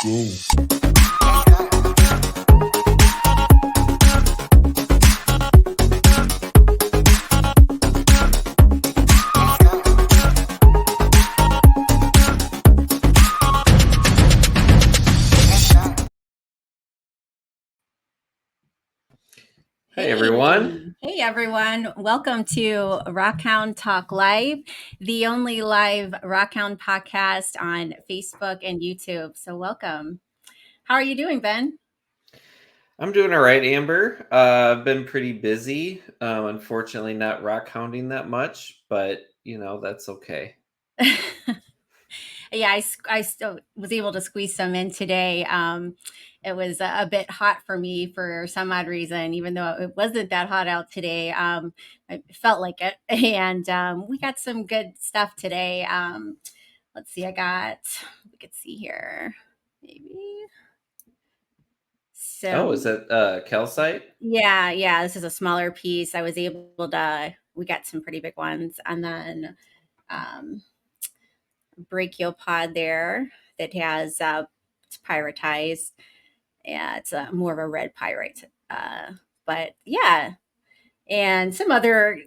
go. Hey everyone. Hey everyone. Welcome to Rockhound Talk Live, the only live Rockhound podcast on Facebook and YouTube. So welcome. How are you doing, Ben? I'm doing all right, Amber. I've been pretty busy. Unfortunately, not rock hounding that much, but that's okay. Yeah, I still was able to squeeze some in today. It was a bit hot for me for some odd reason, even though it wasn't that hot out today. I felt like it. And we got some good stuff today. Let's see, we could see here, maybe. Oh, So is that calcite? yeah, this is a smaller piece. I was able to, we got some pretty big ones. And then um, brachiopod there that has, it's pyritized. Yeah, it's more of a red pyrite. But yeah, and some other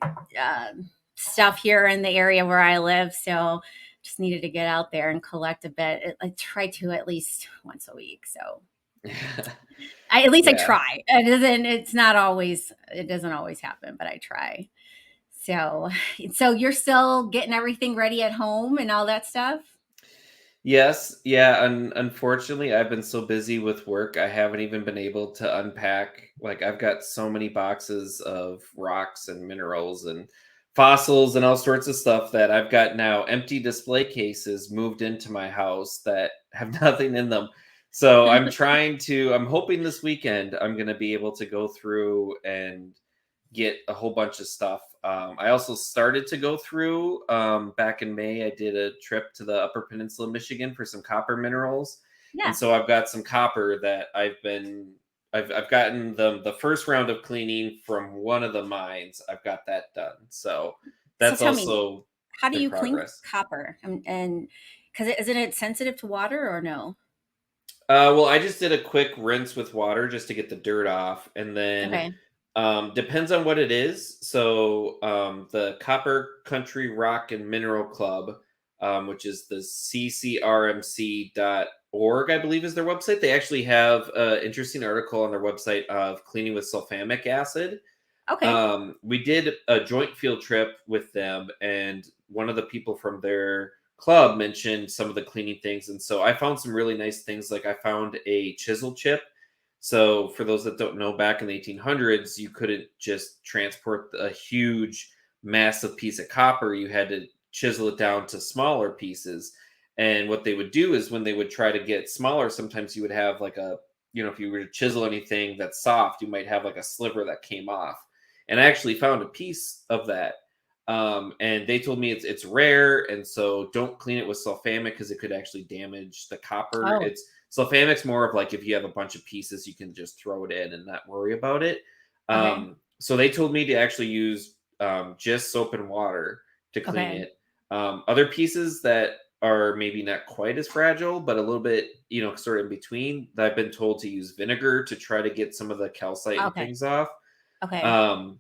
stuff here in the area where I live. So just needed to get out there and collect a bit. I try to at least once a week. So at least I Yeah. try. It doesn't always happen, but I try. So you're still getting everything ready at home and all that stuff? Yes. Yeah. Unfortunately, I've been so busy with work, I haven't even been able to unpack. Like, I've got so many boxes of rocks and minerals and fossils and all sorts of stuff that I've got now empty display cases moved into my house that have nothing in them. So I'm hoping this weekend I'm going to be able to go through and get a whole bunch of stuff. I also started to go through back in May. I did a trip to the Upper Peninsula, Michigan, for some copper minerals, and Yeah. so I've got some copper that I've gotten the first round of cleaning from one of the mines. I've got that done, so So that's tell me, also how do good you clean progress. copper? And because isn't it sensitive to water or no? Well, I just did a quick rinse with water just to get the dirt off, and then Okay. depends on what it is. So the Copper Country Rock and Mineral Club, which is the ccrmc.org, I believe is their website. They actually have an interesting article on their website of cleaning with sulfamic acid. Okay. We did a joint field trip with them, and one of the people from their club mentioned some of the cleaning things. And so I found some really nice things. Like, I found a chisel chip. So, for those that don't know, back in the 1800s, you couldn't just transport a huge, massive piece of copper. You had to chisel it down to smaller pieces. And what they would do is when they would try to get smaller, sometimes you would have like if you were to chisel anything that's soft, you might have like a sliver that came off. And I actually found a piece of that. And they told me it's rare, and so don't clean it with sulfamic because it could actually damage the copper. Oh, It's sulfamic's more of like if you have a bunch of pieces, you can just throw it in and not worry about it. okay. So they told me to actually use just soap and water to clean Okay. it. Other pieces that are maybe not quite as fragile, but a little bit, sort of in between, that I've been told to use vinegar to try to get some of the calcite and Okay. things off. Okay. Um,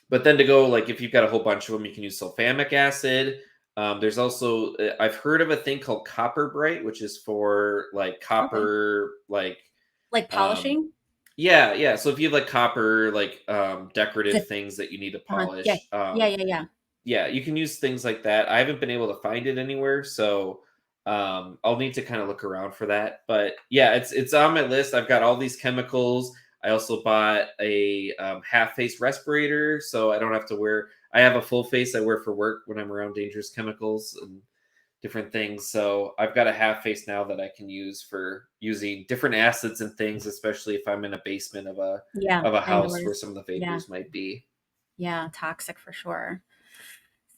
but then to go, like, if you've got a whole bunch of them, you can use sulfamic acid. There's also I've heard of a thing called copper bright, which is for like Okay. copper, like Like um, polishing? yeah. So if you have like copper, like Is decorative it, things that you need to yeah. polish, Yeah. yeah, you can use things like that. I haven't been able to find it anywhere, so I'll need to kind of look around for that. But yeah, it's on my list. I've got all these chemicals. I also bought a half face respirator, so I don't have to wear. I have a full face I wear for work when I'm around dangerous chemicals and different things. So I've got a half face now that I can use for using different acids and things, especially if I'm in a basement of a Yeah. house where Indoors. some of the Yeah. vapors might be. Yeah. Toxic for sure.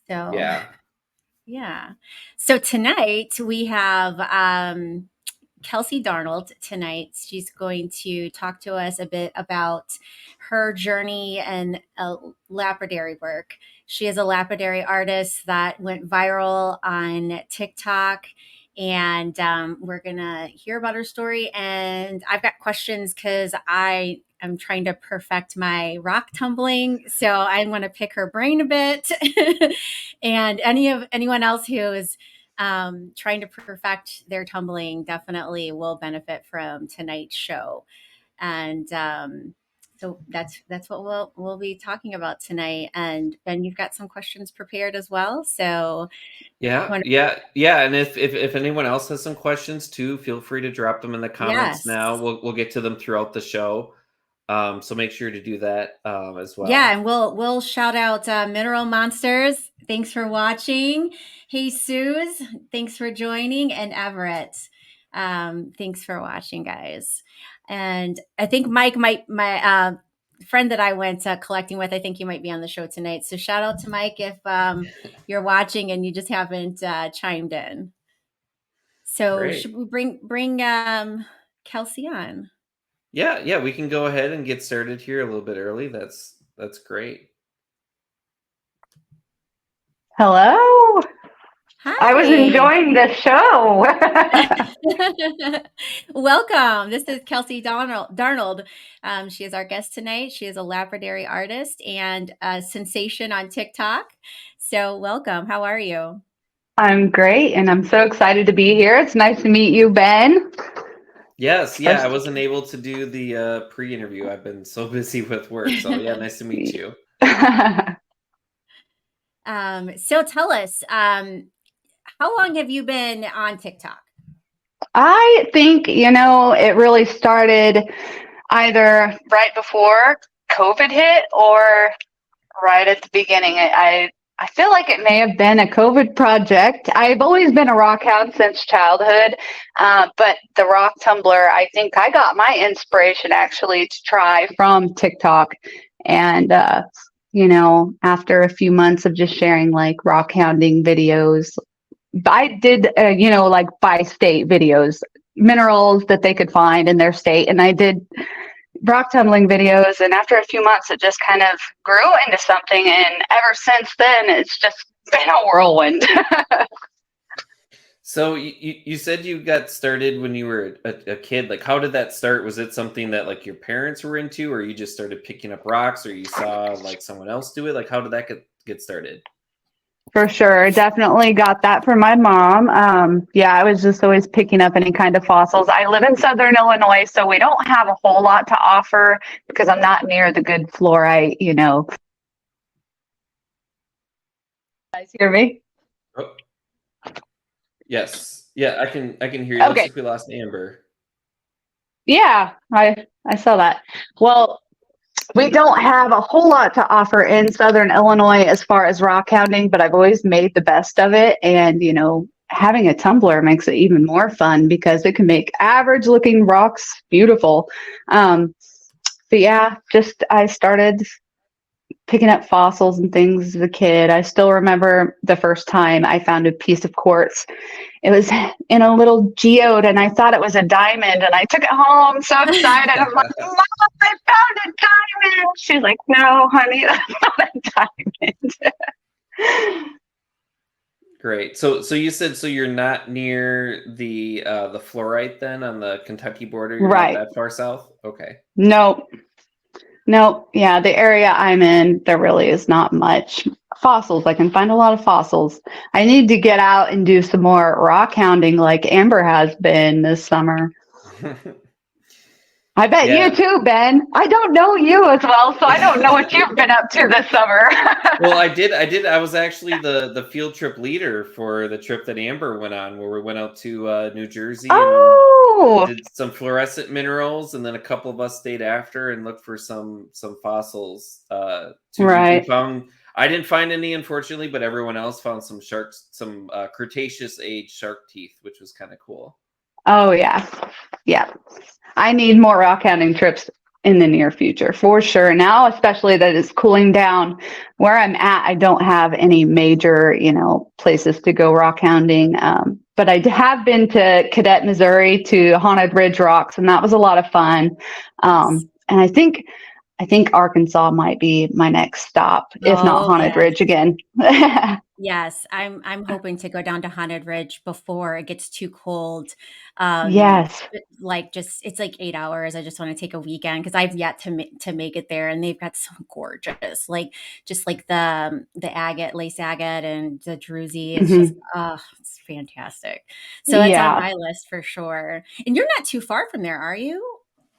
So, Yeah. yeah. So tonight we have Kelsey Darnold tonight. She's going to talk to us a bit about her journey and lapidary work. She is a lapidary artist that went viral on TikTok and we're gonna hear about her story. And I've got questions because I am trying to perfect my rock tumbling, so I want to pick her brain a bit. And anyone else who is trying to perfect their tumbling definitely will benefit from tonight's show. And so that's what we'll be talking about tonight. And Ben, you've got some questions prepared as well. So Yeah, wanna- yeah. And if anyone else has some questions too, feel free to drop them in the comments yes. now. We'll get to them throughout the show. So make sure to do that as well. Yeah, and we'll shout out Mineral Monsters. Thanks for watching. Hey Suze, thanks for joining, and Everett. Thanks for watching, guys. And I think Mike my friend that I went collecting with, I think he might be on the show tonight. So shout out to Mike if you're watching and you just haven't chimed in. So Great. should we bring Kelsey on? Yeah, we can go ahead and get started here a little bit early. That's great. Hello. Hi. I was enjoying the show. Welcome. This is Kelsey Darnold. She is our guest tonight. She is a Lapidary artist and a sensation on TikTok. So welcome. How are you? I'm great, and I'm so excited to be here. It's nice to meet you, Ben. Yes, yeah, I wasn't able to do the pre-interview. I've been so busy with work. So yeah, nice to meet you. So tell us, how long have you been on TikTok? I think, it really started either right before COVID hit or right at the beginning. I feel like it may have been a COVID project. I've always been a rockhound since childhood, but the rock tumbler, I think I got my inspiration actually to try from TikTok. And, after a few months of just sharing like rock hounding videos, I did, like by state videos, minerals that they could find in their state. And I did rock tumbling videos, and after a few months it just kind of grew into something, and ever since then it's just been a whirlwind. So you said you got started when you were a kid. Like, how did that start? Was it something that like your parents were into, or you just started picking up rocks, or you saw like someone else do it? Like, how did that get started? For sure. Definitely got that from my mom. I was just always picking up any kind of fossils. I live in Southern Illinois, so we don't have a whole lot to offer because I'm not near the good fluorite, Guys hear me? Oh. Yes. Yeah, I can hear you. Okay. Looks like we lost Amber. Yeah, I saw that. Well, we don't have a whole lot to offer in Southern Illinois as far as rock hounding, but I've always made the best of it. And, having a tumbler makes it even more fun because it can make average looking rocks beautiful. But yeah, I started picking up fossils and things as a kid. I still remember the first time I found a piece of quartz. It was in a little geode, and I thought it was a diamond, and I took it home so excited. I'm like, Mom, I found a diamond. She's like, no, honey, that's not a diamond. Great. So you said you're not near the fluorite then on the Kentucky border? You're Right. not that far south? Okay. Nope. Yeah, the area I'm in, there really is not much fossils. I can find a lot of fossils. I need to get out and do some more rock hounding like Amber has been this summer. I bet you too, Ben. I don't know you as well, so I don't know what you've been up to this summer. Well, I did. I was actually the field trip leader for the trip that Amber went on, where we went out to New Jersey and did some fluorescent minerals, and then a couple of us stayed after and looked for some fossils. Right. I didn't find any, unfortunately, but everyone else found some sharks, some Cretaceous age shark teeth, which was kind of cool. Oh yeah. I need more rock hounding trips in the near future for sure. Now, especially that it's cooling down where I'm at, I don't have any major, places to go rock hounding. But I have been to Cadet, Missouri to Haunted Ridge Rocks, and that was a lot of fun. And I think Arkansas might be my next stop, if not Haunted Ridge again. Yes, I'm hoping to go down to Haunted Ridge before it gets too cold. Um, Yes. like just it's like 8 hours. I just want to take a weekend because I've yet to make it there, and they've got some gorgeous, like just like the agate, lace agate, and the druzy. It's just Hmm. it's fantastic. So it's on Yeah. my list for sure. And you're not too far from there, are you?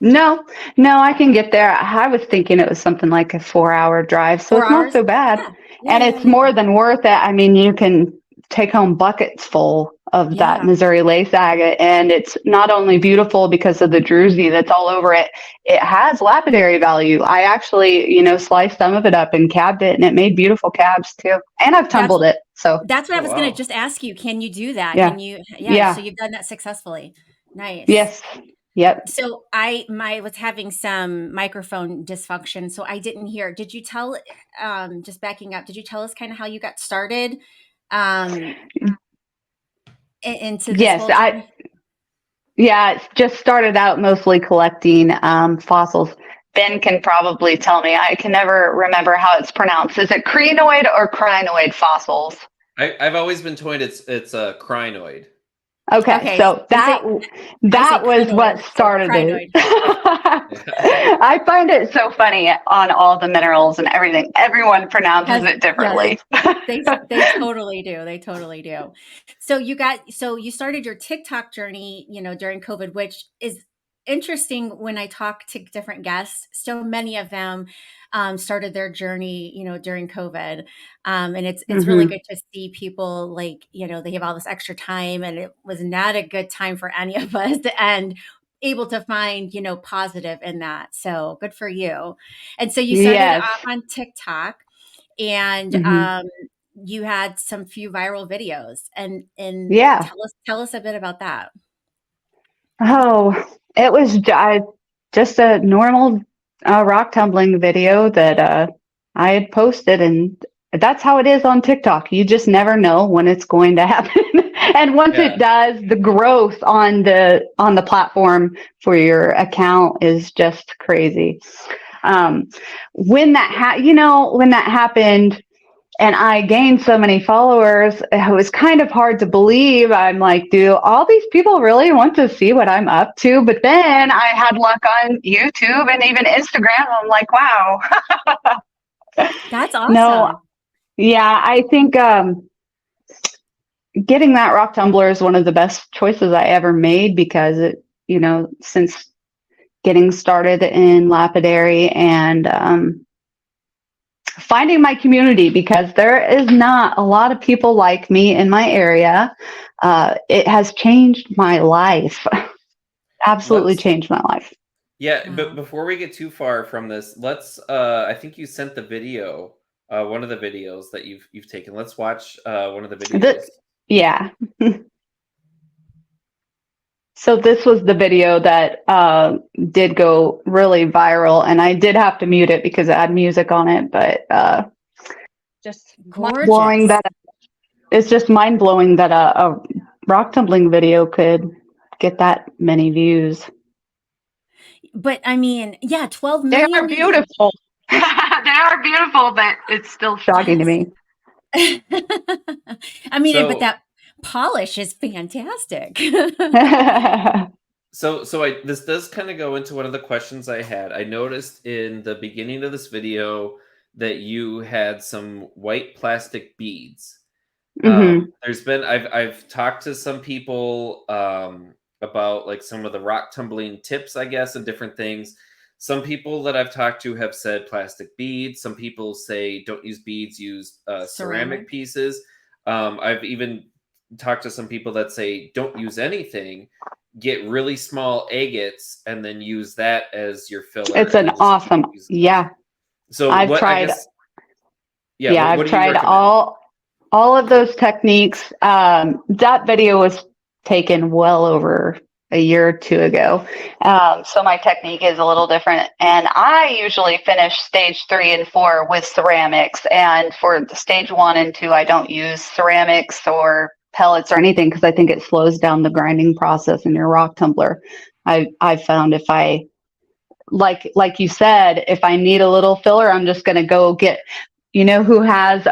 No, no, I can get there. I was thinking it was something like a 4-hour drive, so 4 hours? it's not so bad. Yeah, yeah, And yeah, it's yeah, more than worth it. I mean, you can take home buckets full of that yeah. Missouri lace agate, and it's not only beautiful because of the druzy that's all over it, it has lapidary value. I actually, sliced some of it up and cabbed it, and it made beautiful cabs too. And I've That's tumbled it. So, That's what I Oh was gonna wow. just ask you. Can you do that? yeah, Can you yeah, so yeah, you've done that successfully. Nice. yes, yep. So I my was having some microphone dysfunction, so I didn't hear. Did you tell just backing up, did you tell us kind of how you got started um into this Yes, whole journey? yeah, it's just started out mostly collecting fossils. Ben can probably tell me. I can never remember how it's pronounced. Is it crinoid or crinoid fossils? I've always been told it's a crinoid. Okay, Okay, so I say that was crinoid, what so started it. crinoid. I find it so funny on all the minerals and everything. Everyone pronounces Has it yes, differently. they totally do. They totally do. So you started your TikTok journey, during COVID, which is interesting when I talk to different guests. So many of them started their journey, during COVID. And it's really Hmm. good to see people like, they have all this extra time, and it was not a good time for any of us and able to find, positive in that. So good for you. And so you started Yes. off on TikTok, and Hmm. you had some few viral videos, and Yeah. tell us a bit about that. Oh, it was just a normal rock tumbling video that I had posted, and that's how it is on TikTok. You just never know when it's going to happen, and once it Yeah. does, the growth on the platform for your account is just crazy. Um, when that happened and I gained so many followers, it was kind of hard to believe. I'm like, do all these people really want to see what I'm up to? But then I had luck on YouTube and even Instagram. I'm like, wow. That's No, awesome. yeah, I think getting that rock tumbler is one of the best choices I ever made because since getting started in lapidary and finding my community because there is not a lot of people like me in my area. It has changed my life. Absolutely Let's changed my life. Yeah, but Wow. before we get too far from this, let's I think you sent the video, one of the videos that you've taken. Let's watch one of the videos. Yeah. So this was the video that did go really viral, and I did have to mute it because it had music on it. But just mind blowing Gorgeous. that it's just mind blowing that a rock tumbling video could get that many views. But I mean, yeah, 12 They are million. beautiful. They are beautiful, but it's still shocking to Yes. me. I mean, but So that polish is fantastic. so I this does kind of go into one of the questions I had. I noticed in the beginning of this video that you had some white plastic beads. Hmm. I've talked to some people about like some of the rock tumbling tips, I guess, and different things. Some people that I've talked to have said plastic beads. Some people say don't use beads, use ceramic Ceramic. pieces. I've even talked to some people that say don't use anything. Get really small agates and then use that as your filler, It's and an then just keep awesome, using those. yeah. So I've what I tried, guess, yeah, yeah, what I've do you tried recommend? all of those techniques. That video was taken well over a year or two ago. So my technique is a little different. And I usually finish stage 3 and 4 with ceramics. And for stage 1 and 2, I don't use ceramics or pellets or anything because I think it slows down the grinding process in your rock tumbler. I've found if I like you said, if I need a little filler, I'm just going to go get, who has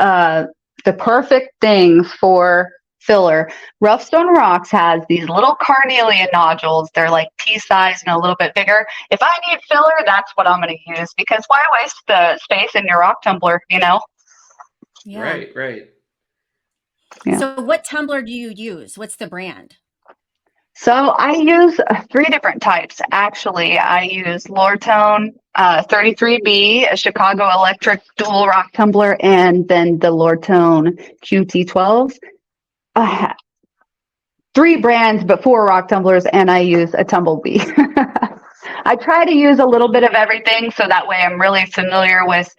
the perfect things for filler. Rough Stone Rocks has these little carnelian nodules. They're like pea-sized and a little bit bigger. If I need filler, that's what I'm going to use, because why waste the space in your rock tumbler, you know? Yeah. Right. Yeah. So what tumbler do you use? What's the brand? So I use 3 different types, actually. I use Lortone 33B, a Chicago Electric dual rock tumbler, and then the Lortone QT12s. 3 brands, but 4 rock tumblers, and I use a Tumblebee. I try to use a little bit of everything, so that way I'm really familiar with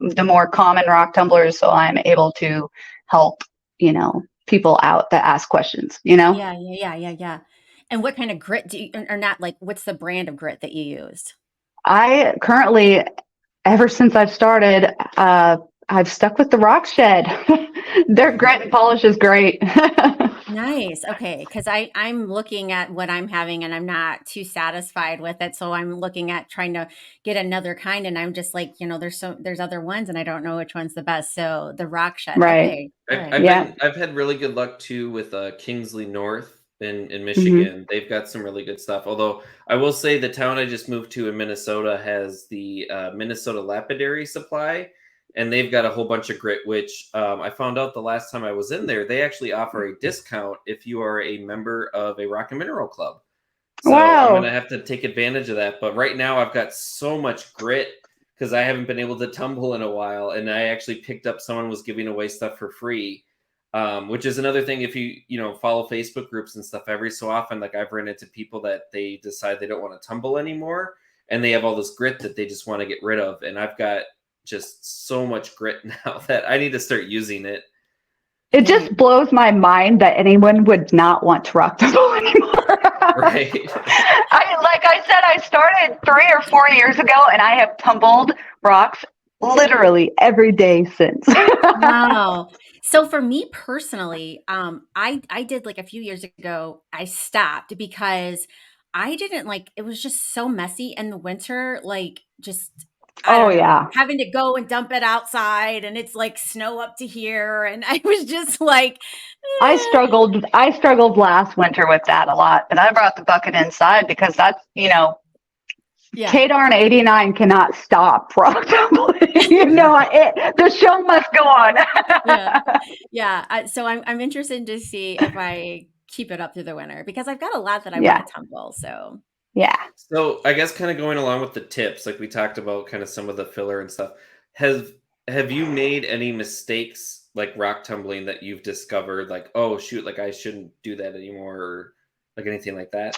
the more common rock tumblers, so I'm able to help, people out that ask questions, Yeah. And what kind of grit do you, or not, like, what's the brand of grit that you used? I currently, ever since I've started, I've stuck with the Rock Shed. Their grit and polish is great. Nice. Okay. Because I'm looking at what I'm having and I'm not too satisfied with it. So I'm looking at trying to get another kind, and I'm just like, there's other ones and I don't know which one's the best. So the Rock Shed. Right. Okay. I've had really good luck too with Kingsley North in Mm-hmm. Michigan. They've got some really good stuff. Although I will say the town I just moved to in Minnesota has the Minnesota Lapidary supply, and they've got a whole bunch of grit, which I found out the last time I was in there. They actually offer a discount if you are a member of a rock and mineral club. So Wow. I'm going to have to take advantage of that. But right now I've got so much grit because I haven't been able to tumble in a while. And I actually picked up, someone was giving away stuff for free, which is another thing. If you follow Facebook groups and stuff, every so often, like I've run into people that they decide they don't want to tumble anymore, and they have all this grit that they just want to get rid of. And I've got just so much grit now that I need to start using it. It just blows my mind that anyone would not want to rock tumble anymore. Right. Like I said, I started 3 or 4 years ago, and I have tumbled rocks literally every day since. Wow. So for me personally, I did, like, a few years ago, I stopped because I didn't like, it was just so messy in the winter, like, just, I Oh don't know, yeah. having to go and dump it outside, and it's like snow up to here, and I was just like, I struggled last winter with that a lot, but I brought the bucket inside because that's, yeah. K-darn 89 cannot stop rock tumbling. The show must go on. Yeah. So I'm interested to see if I keep it up through the winter, because I've got a lot that I Yeah. want to tumble. So Yeah. So I guess kind of going along with the tips, like we talked about kind of some of the filler and stuff. Have you made any mistakes like rock tumbling that you've discovered, like, oh shoot, like I shouldn't do that anymore, or like anything like that?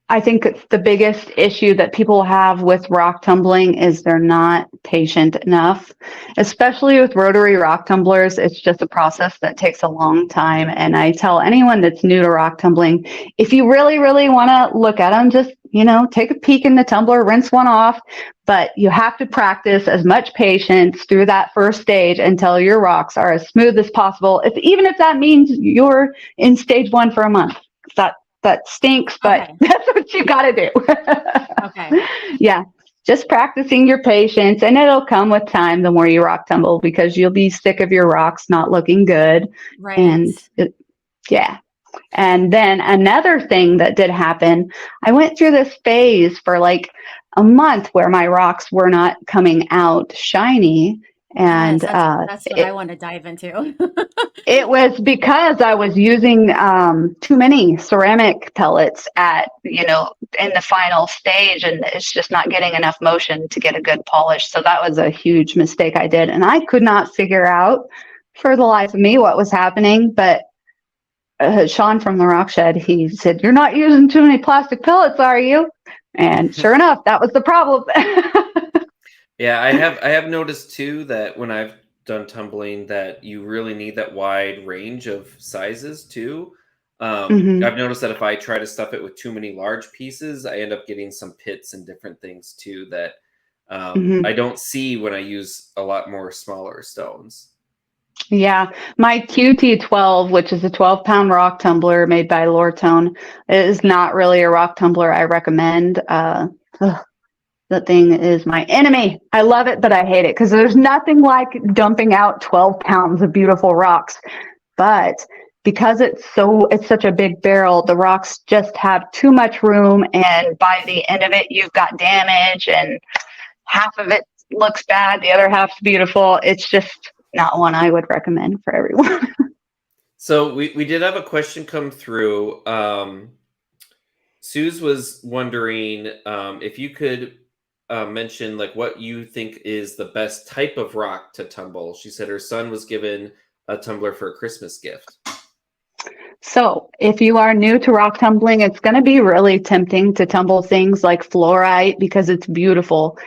I think the biggest issue that people have with rock tumbling is they're not patient enough, especially with rotary rock tumblers. It's just a process that takes a long time. And I tell anyone that's new to rock tumbling, if you really, really want to look at them, just, take a peek in the tumbler, rinse one off. But you have to practice as much patience through that first stage until your rocks are as smooth as possible. Even if that means you're in stage 1 for a month. That stinks, but okay. that's what you got to do. Okay. Yeah. Just practicing your patience, and it'll come with time the more you rock tumble, because you'll be sick of your rocks not looking good. Right. And yeah. And then another thing that did happen, I went through this phase for like a month where my rocks were not coming out shiny. And Yes, that's what I want to dive into. it was because I was using too many ceramic pellets in the final stage, and it's just not getting enough motion to get a good polish. So that was a huge mistake I did. And I could not figure out for the life of me what was happening. But Sean from the Rock Shed, he said, "You're not using too many plastic pellets, are you?" And sure enough, that was the problem. Yeah, I have noticed too that when I've done tumbling that you really need that wide range of sizes too. Mhm. I've noticed that if I try to stuff it with too many large pieces, I end up getting some pits and different things too that Mhm. I don't see when I use a lot more smaller stones. Yeah, my QT12, which is a 12-pound rock tumbler made by Lortone, is not really a rock tumbler I recommend. The thing is my enemy. I love it, but I hate it because there's nothing like dumping out 12 pounds of beautiful rocks. But because it's such a big barrel, the rocks just have too much room, and by the end of it, you've got damage, and half of it looks bad, the other half's beautiful. It's just not one I would recommend for everyone. So we did have a question come through. Suze was wondering if you could mention like what you think is the best type of rock to tumble. She said her son was given a tumbler for a Christmas gift. So if you are new to rock tumbling, it's going to be really tempting to tumble things like fluorite because it's beautiful.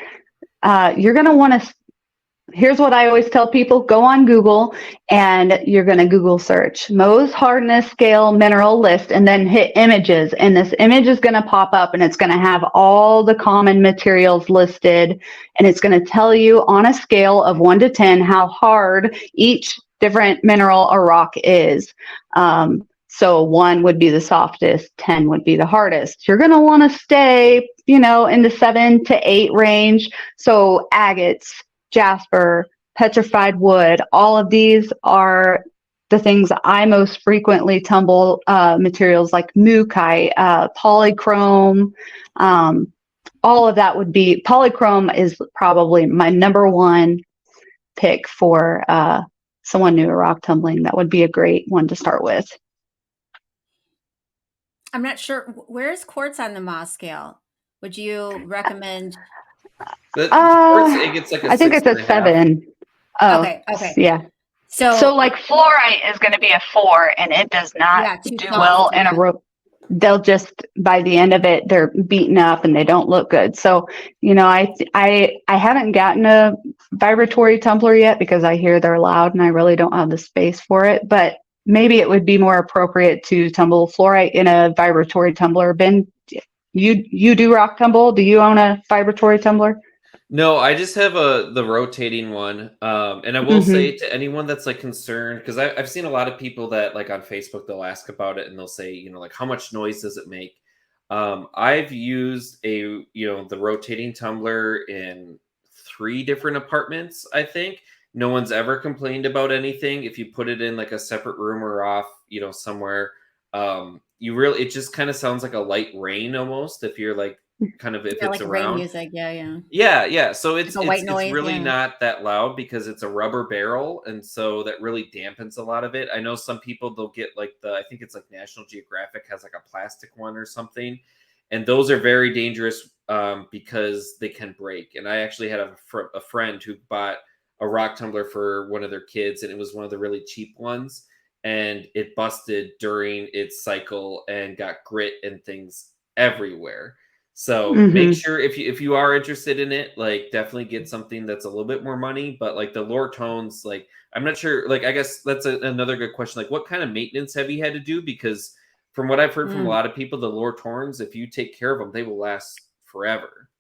You're going to want to, here's what I always tell people, go on Google and you're going to Google search Mohs hardness scale mineral list and then hit images. And this image is going to pop up and it's going to have all the common materials listed. And it's going to tell you on a scale of 1 to 10 how hard each different mineral or rock is. So 1 would be the softest, 10 would be the hardest. You're going to want to stay, in the 7 to 8 range. So agates, jasper, petrified wood, all of these are the things I most frequently tumble. Materials like mookaite, polychrome, all of that would be, polychrome is probably my number 1 pick for someone new to rock tumbling. That would be a great one to start with. I'm not sure. Where's quartz on the Mohs scale? Would you recommend? It gets like I think it's a 7. Oh, okay. Yeah. So like fluorite is going to be a 4, and it does not do well in a rope. They'll just, by the end of it, they're beaten up and they don't look good. So, I haven't gotten a vibratory tumbler yet because I hear they're loud and I really don't have the space for it. But maybe it would be more appropriate to tumble fluorite in a vibratory tumbler. Ben, you do rock tumble? Do you own a vibratory tumbler? No, I just have the rotating one. And I will say to anyone that's like concerned, because I've seen a lot of people that like on Facebook, they'll ask about it and they'll say, like how much noise does it make? I've used the rotating tumbler in 3 different apartments, I think. No one's ever complained about anything. If you put it in like a separate room or off, somewhere, it just kind of sounds like a light rain almost. If you're like kind of, if it's like around rain music, yeah. So it's white noise, it's really not that loud because it's a rubber barrel, and so that really dampens a lot of it. I know some people, they'll get like I think it's like National Geographic has like a plastic one or something, and those are very dangerous because they can break. And I actually had a friend who bought a rock tumbler for one of their kids, and it was one of the really cheap ones, and it busted during its cycle and got grit and things everywhere. So make sure if you are interested in it, like definitely get something that's a little bit more money. But like the lower tones, like I'm not sure, like I guess that's another good question. Like what kind of maintenance have you had to do? Because from what I've heard from a lot of people, the lower tones, if you take care of them, they will last forever.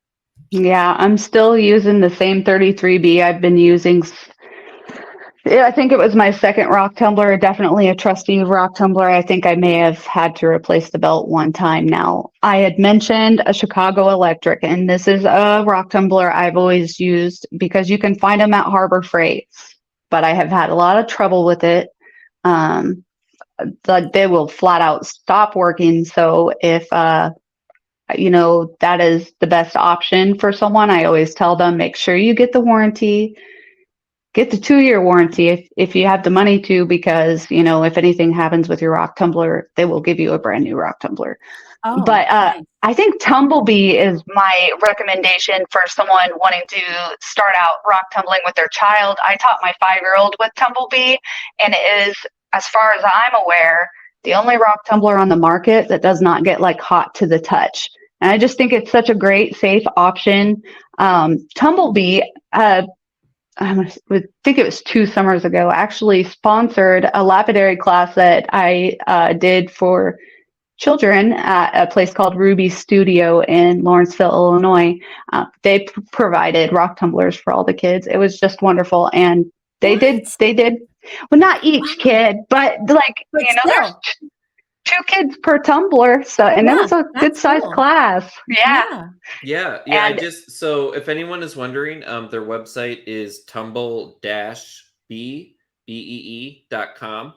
Yeah, I'm still using the same 33B I've been using. I think it was my second rock tumbler, definitely a trusty rock tumbler. I think I may have had to replace the belt 1 time now. I had mentioned a Chicago Electric, and this is a rock tumbler I've always used because you can find them at Harbor Freight, but I have had a lot of trouble with it. They will flat out stop working. So if that is the best option for someone, I always tell them, make sure you get the warranty. Get the 2-year warranty if you have the money to, because, if anything happens with your rock tumbler, they will give you a brand new rock tumbler. But nice. I think Tumblebee is my recommendation for someone wanting to start out rock tumbling with their child. I taught my 5-year-old with Tumblebee, and it is, as far as I'm aware, the only rock tumbler on the market that does not get like hot to the touch. And I just think it's such a great, safe option. Tumblebee, I would think it was 2 summers ago, actually sponsored a lapidary class that I did for children at a place called Ruby Studio in Lawrenceville, Illinois. They provided rock tumblers for all the kids. It was just wonderful. And they did, well, not each kid, but like, 2 kids per tumbler. So, and it was a that's good sized cool. class. Yeah. Yeah. And So if anyone is wondering, their website is tumble-bee.com.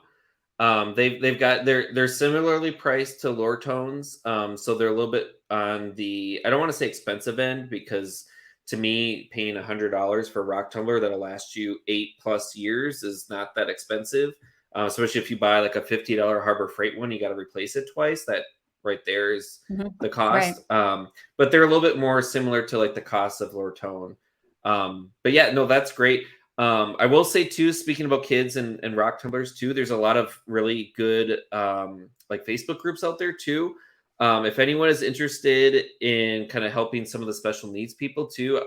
They've got they're similarly priced to Lure Tones. So they're a little bit on the, I don't want to say expensive end, because to me, paying $100 for a rock tumbler that'll last you 8+ years is not that expensive. Especially if you buy like a $50 Harbor Freight one, you got to replace it twice. That right there is the cost. Right. But they're a little bit more similar to like the cost of Lure Tone. But yeah, no, that's great. I will say too, speaking about kids and rock tumblers too, there's a lot of really good like Facebook groups out there too. If anyone is interested in kind of helping some of the special needs people too,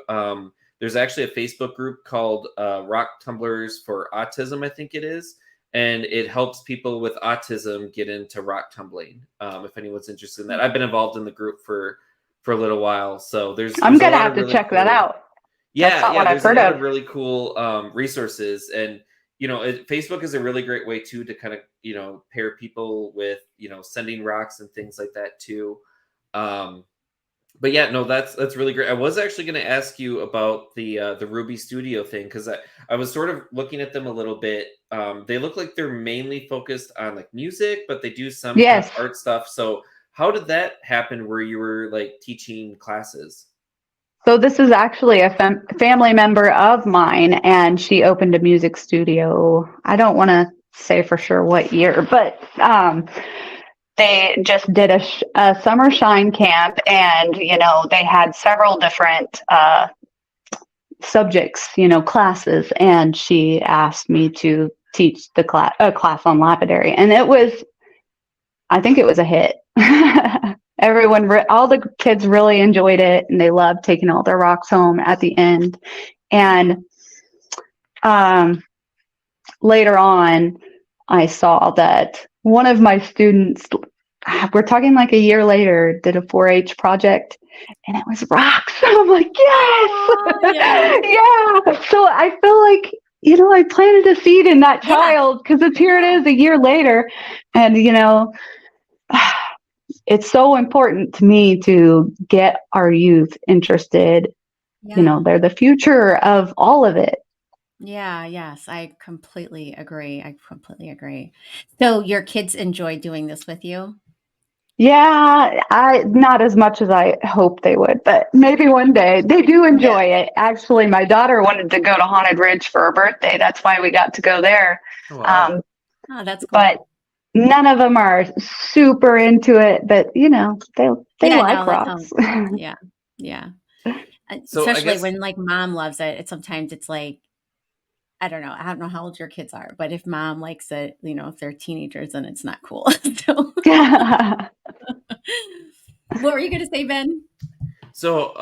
there's actually a Facebook group called Rock Tumblers for Autism, I think it is. And it helps people with autism get into rock tumbling. If anyone's interested in that, I've been involved in the group for a little while. So I'm going to have to check that out. Yeah, there's a lot of really cool resources, and Facebook is a really great way too to kind of pair people with sending rocks and things like that too. But yeah, no, that's really great. I was actually going to ask you about the Ruby Studio thing, because I was sort of looking at them a little bit. They look like they're mainly focused on like music, but they do some kind of art stuff. So how did that happen where you were like teaching classes? So this is actually a family member of mine, and she opened a music studio. I don't want to say for sure what year, but they just did a summer shine camp, and they had several different subjects, classes, and she asked me to teach a class on lapidary, and I think it was a hit. All the kids really enjoyed it, and they loved taking all their rocks home at the end. And later on, I saw that one of my students, we're talking like a year later, did a 4-H project, and it was rocks. I'm like, yes! Yeah. So I feel like, I planted a seed in that child, because here it is a year later. And, it's so important to me to get our youth interested. They're the future of all of it. Yeah, yes, I completely agree. So your kids enjoy doing this with you? Yeah, not as much as I hope they would, but maybe one day. They do enjoy it. Actually, my daughter wanted to go to Haunted Ridge for her birthday. That's why we got to go there. Oh, wow. That's cool. But none of them are super into it, but they like rocks. Yeah. So especially when like mom loves it. Sometimes it's like, I don't know how old your kids are, but if mom likes it, if they're teenagers, then it's not cool. So. What were you going to say, Ben? So,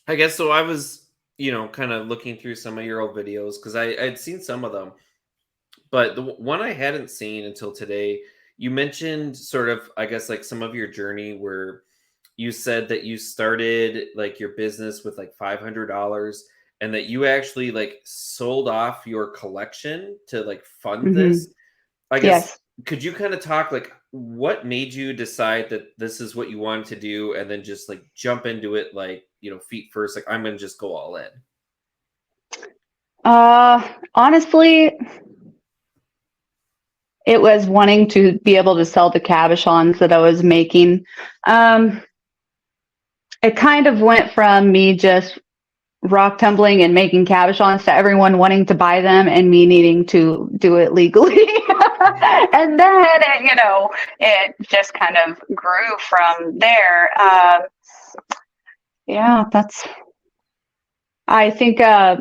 I guess so. I was, kind of looking through some of your old videos, because I'd seen some of them, but the one I hadn't seen until today, you mentioned sort of, I guess, like some of your journey where you said that you started like your business with like $500, and that you actually like sold off your collection to like fund this. I guess, could you kind of talk like what made you decide that this is what you wanted to do, and then just like jump into it, like, feet first, like I'm going to just go all in? Honestly, it was wanting to be able to sell the cabochons that I was making. It kind of went from me just rock tumbling and making cabochons to everyone wanting to buy them and me needing to do it legally. And then, it just kind of grew from there. I think I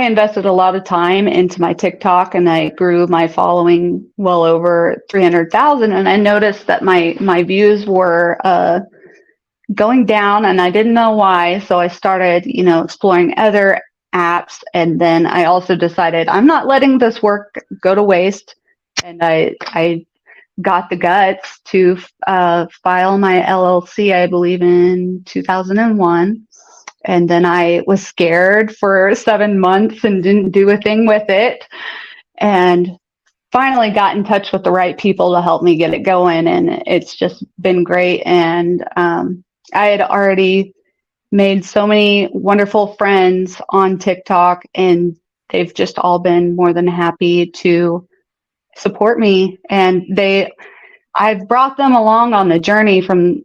invested a lot of time into my TikTok, and I grew my following well over 300,000. And I noticed that my views were going down, and I didn't know why. So I started, exploring other apps. And then I also decided I'm not letting this work go to waste. And I got the guts to file my LLC, I believe in 2001. And then I was scared for 7 months and didn't do a thing with it. And finally got in touch with the right people to help me get it going, and it's just been great. And I had already made so many wonderful friends on TikTok, and they've just all been more than happy to support me. And I've brought them along on the journey from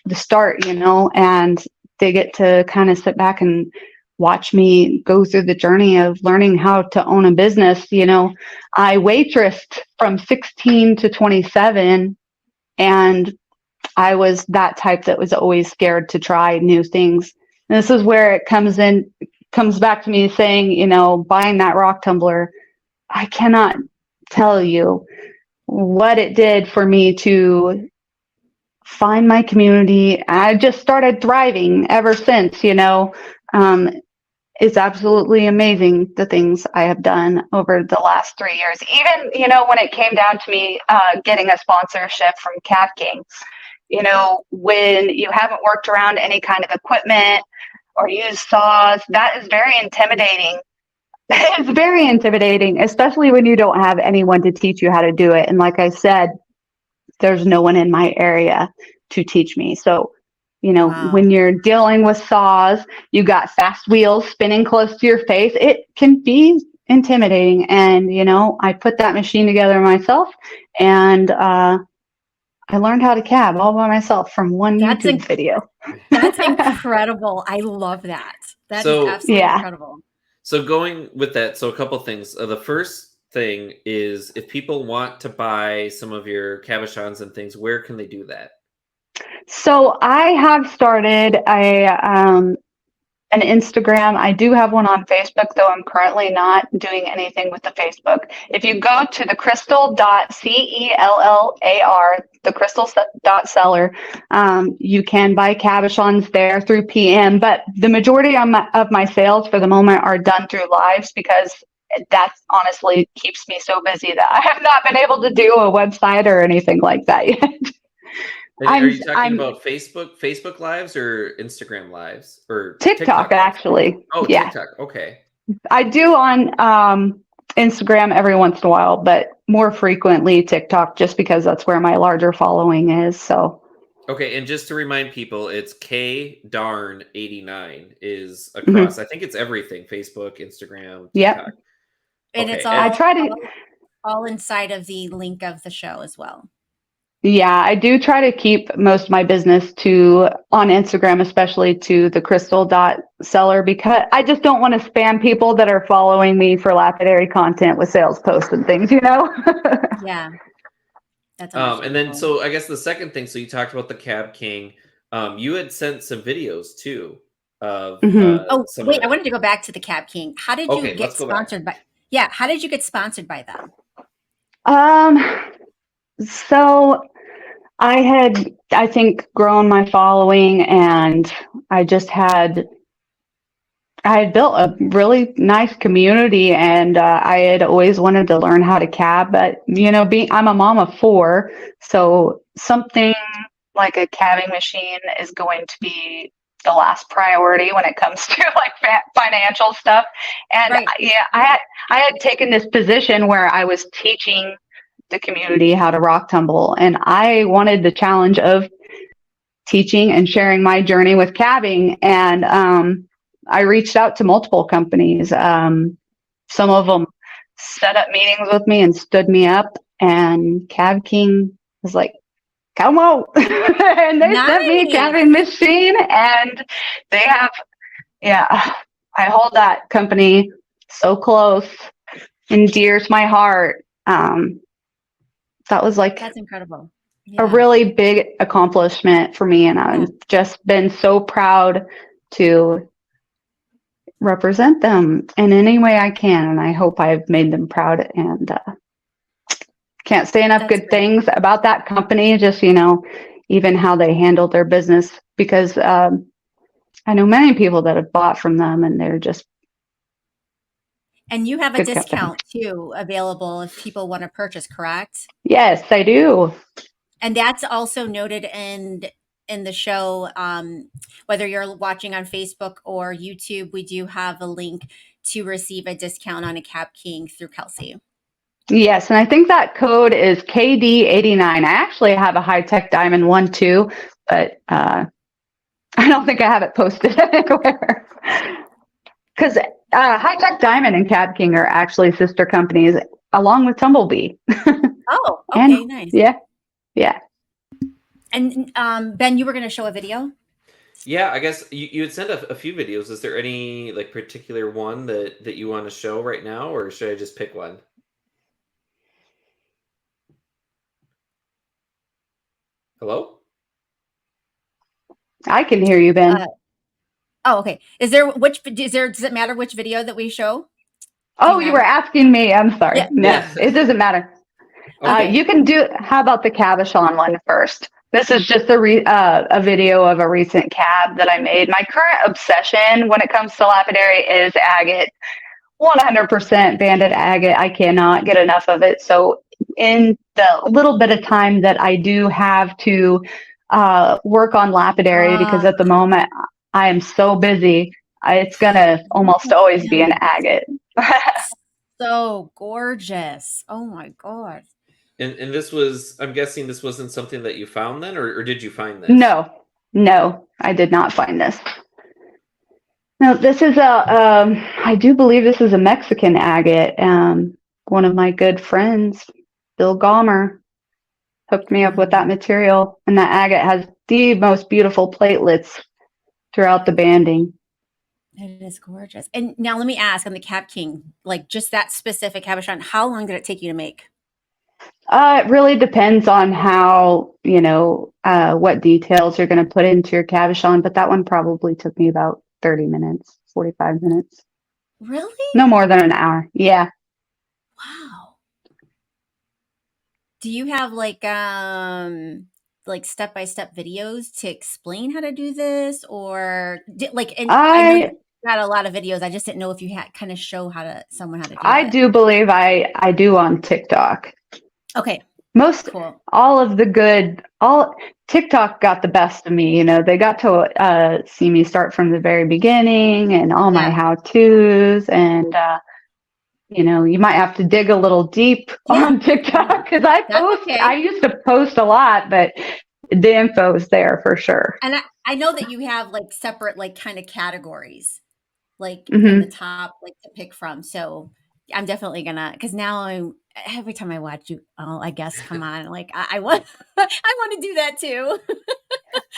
the start, and they get to kind of sit back and watch me go through the journey of learning how to own a business. I waitressed from 16 to 27, and I was that type that was always scared to try new things. And this is where it comes back to me saying, buying that rock tumbler, I cannot tell you what it did for me to find my community. I just started thriving ever since. It's absolutely amazing the things I have done over the last 3 years. Even, when it came down to me getting a sponsorship from Cab King, when you haven't worked around any kind of equipment or used saws, that is very intimidating. It's very intimidating, especially when you don't have anyone to teach you how to do it. And like I said, there's no one in my area to teach me. So, Wow. when you're dealing with saws, you got fast wheels spinning close to your face. It can be intimidating. And, I put that machine together myself, and I learned how to cab all by myself from one YouTube video. That's incredible. I love that. That is absolutely incredible. So going with that, so a couple things. The first thing is, if people want to buy some of your cabochons and things, where can they do that? So I have started an Instagram. I do have one on Facebook, though I'm currently not doing anything with the Facebook. If you go to thecrystal.cellar, thecrystal.cellar, you can buy cabochons there through PM, but the majority of my sales for the moment are done through lives, because that honestly keeps me so busy that I have not been able to do a website or anything like that yet. Are you talking about Facebook Lives or Instagram Lives or TikTok actually? Oh, yeah. TikTok. Okay. I do on Instagram every once in a while, but more frequently TikTok, just because that's where my larger following is. So. Okay, and just to remind people, it's KDarn89 is across. Mm-hmm. I think it's everything: Facebook, Instagram, TikTok. Yep. And it's all, I try to all inside of the link of the show as well. Yeah, I do try to keep most of my business on Instagram, especially to the crystal.cellar, because I just don't want to spam people that are following me for lapidary content with sales posts and things, Yeah. That's and then, so I guess the second thing, so you talked about the Cab King. You had sent some videos too of wait, I wanted to go back to the Cab King. How did you get sponsored by? Yeah, how did you get sponsored by them? So I had, I think, grown my following, and I had built a really nice community, and I had always wanted to learn how to cab. But, I'm a mom of 4, so something like a cabbing machine is going to be the last priority when it comes to like financial stuff. And right. I had taken this position where I was teaching the community how to rock tumble, and I wanted the challenge of teaching and sharing my journey with cabbing. And I reached out to multiple companies. Some of them set up meetings with me and stood me up, and Cab King was like, come on. And they sent me a cabbing machine, and they have, I hold that company so close and dear to my heart. That was like, that's incredible. A really big accomplishment for me, and I've just been so proud to represent them in any way I can, and I hope I've made them proud. And can't say enough good things about that company, just even how they handled their business, because I know many people that have bought from them, and they're just and you have a discount too available if people want to purchase, correct? Yes, I do. And that's also noted in the show. Whether you're watching on Facebook or YouTube, we do have a link to receive a discount on a Cab King through Kelsey. Yes, and I think that code is KD89. I actually have a high-tech diamond one too, but I don't think I have it posted anywhere. Because High-Tech Diamond and Cab King are actually sister companies along with Tumblebee. Oh, And okay, nice. yeah. And Ben, you were going to show a video? Yeah, I guess you had sent a few videos. Is there any like particular one that you want to show right now, or should I just pick one? Hello? I can hear you, Ben. Oh, okay. Does it matter which video that we show? Oh, you were asking me. I'm sorry. Yeah. No, it doesn't matter. Okay. You can do. How about the cabochon one first? This is just a video of a recent cab that I made. My current obsession when it comes to lapidary is agate. 100% banded agate. I cannot get enough of it. So in the little bit of time that I do have to work on lapidary, because at the moment I am so busy, it's going to almost always be an agate. So gorgeous. Oh my God. And this was, I'm guessing this wasn't something that you found then, or did you find this? No, I did not find this. No, this is I do believe this is a Mexican agate. One of my good friends, Bill Gommer, hooked me up with that material, and that agate has the most beautiful platelets throughout the banding. It is gorgeous. And now let me ask on the Cab King, like just that specific cabochon, how long did it take you to make? It really depends on how, what details you're going to put into your cabochon, but that one probably took me about 30 minutes, 45 minutes. Really? No more than an hour. Yeah. Wow. Do you have like step-by-step videos to explain how to do this, or I know you got a lot of videos. I just didn't know if you had kind of show someone how to do it. I do believe I do on TikTok. Okay. Cool. TikTok got the best of me. They got to see me start from the very beginning and all my how-tos, and you might have to dig a little deep on TikTok, because I used to post a lot, but the info is there for sure. And I know that you have like separate like kind of categories, like in the top, like to pick from. So I'm definitely gonna, because now every time I watch you, I guess, come on, like I want to do that too.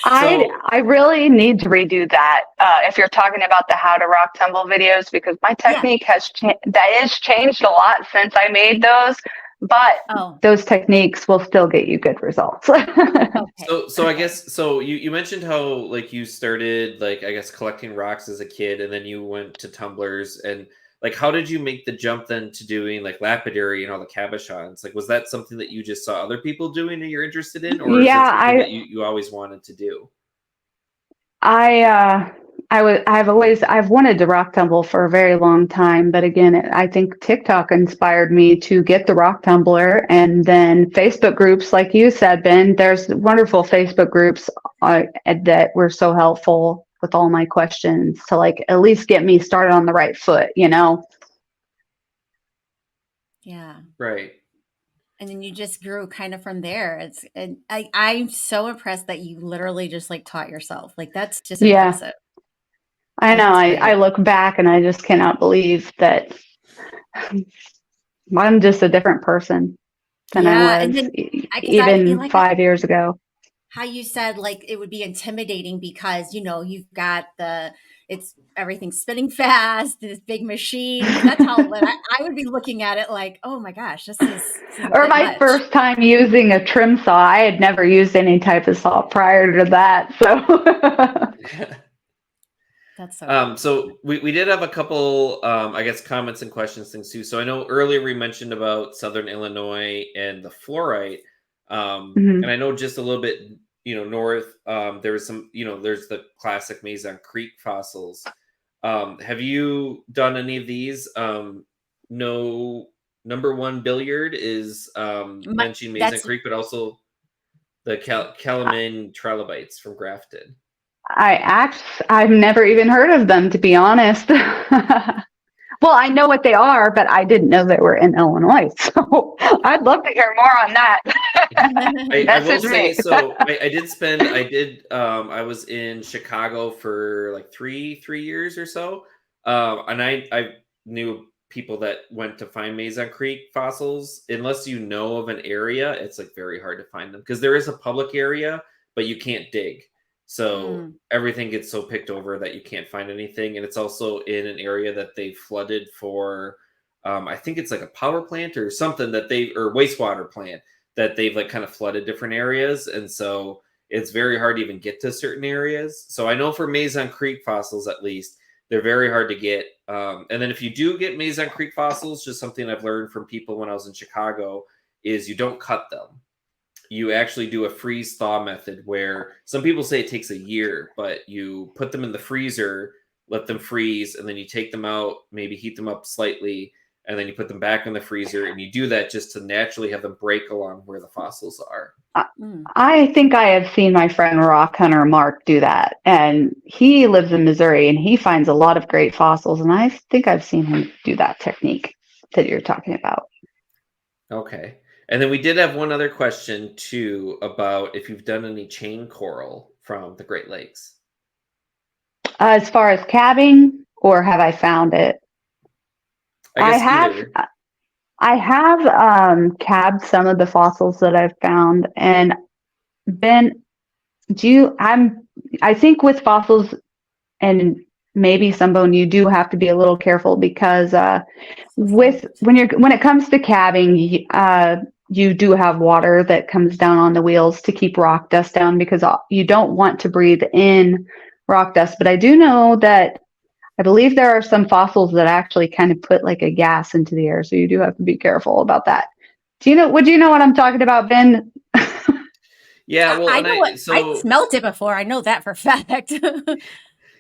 I really need to redo that. If you're talking about the how to rock tumble videos, because my technique has changed a lot since I made those, but those techniques will still get you good results. So I guess, you mentioned how like you started like, I guess, collecting rocks as a kid, and then you went to tumblers, and like, how did you make the jump then to doing like lapidary and all the cabochons? Like, was that something that you just saw other people doing and you're interested in, or is it something that you always wanted to do? I've wanted to rock tumble for a very long time, but again, I think TikTok inspired me to get the rock tumbler, and then Facebook groups, like you said, Ben. There's wonderful Facebook groups that were so helpful with all my questions to like at least get me started on the right foot, Yeah. Right. And then you just grew kind of from there. I'm so impressed that you literally just like taught yourself. Like, that's just impressive. I know. I look back and I just cannot believe that I'm just a different person than I was even 5 years ago. How you said like it would be intimidating because you've got everything's spinning fast, this big machine. That's how I would be looking at it like, oh my gosh, this is or my first time using a trim saw. I had never used any type of saw prior to that, so that's so so we did have a couple I guess comments and questions things too. So I know earlier we mentioned about Southern Illinois and the fluorite. And I know just a little bit, north, there was some, there's the classic Mason Creek fossils. Have you done any of these? No, number one billiard is mentioning Mason Creek, but also the Calamine trilobites from Grafton. I've never even heard of them, to be honest. Well, Well, I know what they are, but I didn't know they were in Illinois. So I'd love to hear more on that. I will Message say, me. so I was in Chicago for like three years or so. And I knew people that went to find Mason Creek fossils. Unless you know of an area, it's like very hard to find them because there is a public area, but you can't dig. So everything gets so picked over that you can't find anything. And it's also in an area that they flooded for, I think it's like a power plant or something or wastewater plant that they've like kind of flooded different areas. And so it's very hard to even get to certain areas. So I know for Mason Creek fossils, at least, they're very hard to get. And then if you do get Mason Creek fossils, just something I've learned from people when I was in Chicago is you don't cut them. You actually do a freeze thaw method where some people say it takes a year, but you put them in the freezer, let them freeze, and then you take them out, maybe heat them up slightly, and then you put them back in the freezer, and you do that just to naturally have them break along where the fossils are. I think I have seen my friend rock hunter Mark do that, and he lives in Missouri, and he finds a lot of great fossils, and I think I've seen him do that technique that you're talking about. Okay. And then we did have one other question too about if you've done any chain coral from the Great Lakes. As far as cabbing, or have I found it? I guess I have cabbed some of the fossils that I've found, and Ben, I think with fossils and maybe some bone, you do have to be a little careful because when it comes to cabbing, you do have water that comes down on the wheels to keep rock dust down because you don't want to breathe in rock dust. But I do know that I believe there are some fossils that actually kind of put like a gas into the air, so you do have to be careful about that. Would you know what I'm talking about, Ben? Yeah, well, I smelt it before. I know that for a fact. And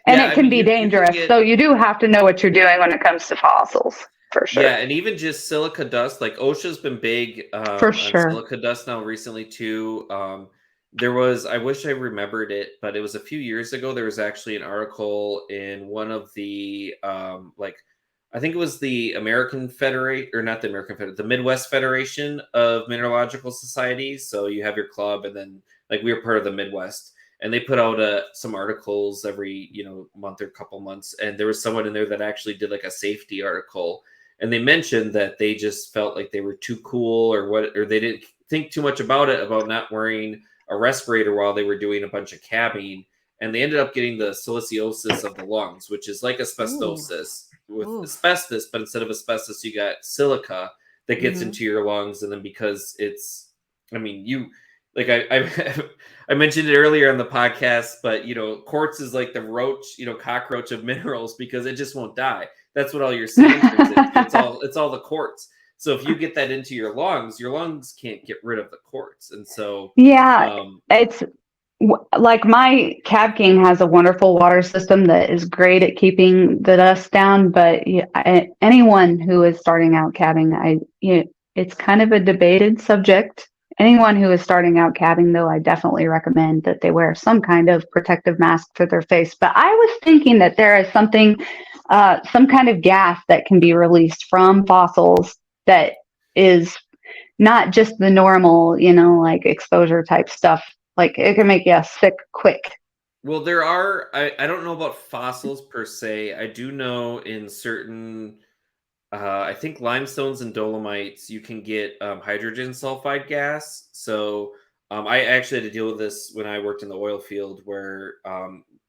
it can be dangerous. So you do have to know what you're doing when it comes to fossils, for sure. Yeah, and even just silica dust, like OSHA's been big for on sure. silica dust now recently too. There was, I wish I remembered it, but it was a few years ago. There was actually an article in one of the I think it was the American Federation, or not the American Federation, the Midwest Federation of Mineralogical Societies. So you have your club, and then like we were part of the Midwest, and they put out some articles every month or couple months, and there was someone in there that actually did like a safety article, and they mentioned that they just felt like they were too cool or they didn't think too much about not wearing a respirator while they were doing a bunch of cabbing, and they ended up getting the silicosis of the lungs, which is like asbestosis with asbestos, but instead of asbestos, you got silica that gets into your lungs, and then because it's, I mean, I mentioned it earlier on the podcast, but quartz is like the cockroach of minerals because it just won't die. That's what all your sand turns into. It's all the quartz. So if you get that into your lungs can't get rid of the quartz. And so it's like my Cab King has a wonderful water system that is great at keeping the dust down. But anyone who is starting out cabbing, it's kind of a debated subject. Anyone who is starting out cabbing, though, I definitely recommend that they wear some kind of protective mask for their face. But I was thinking that there is something, some kind of gas that can be released from fossils that is not just the normal, like exposure type stuff. Like it can make you sick quick. Well, there are, I don't know about fossils per se. I do know in certain, I think limestones and dolomites, you can get hydrogen sulfide gas. So I actually had to deal with this when I worked in the oil field where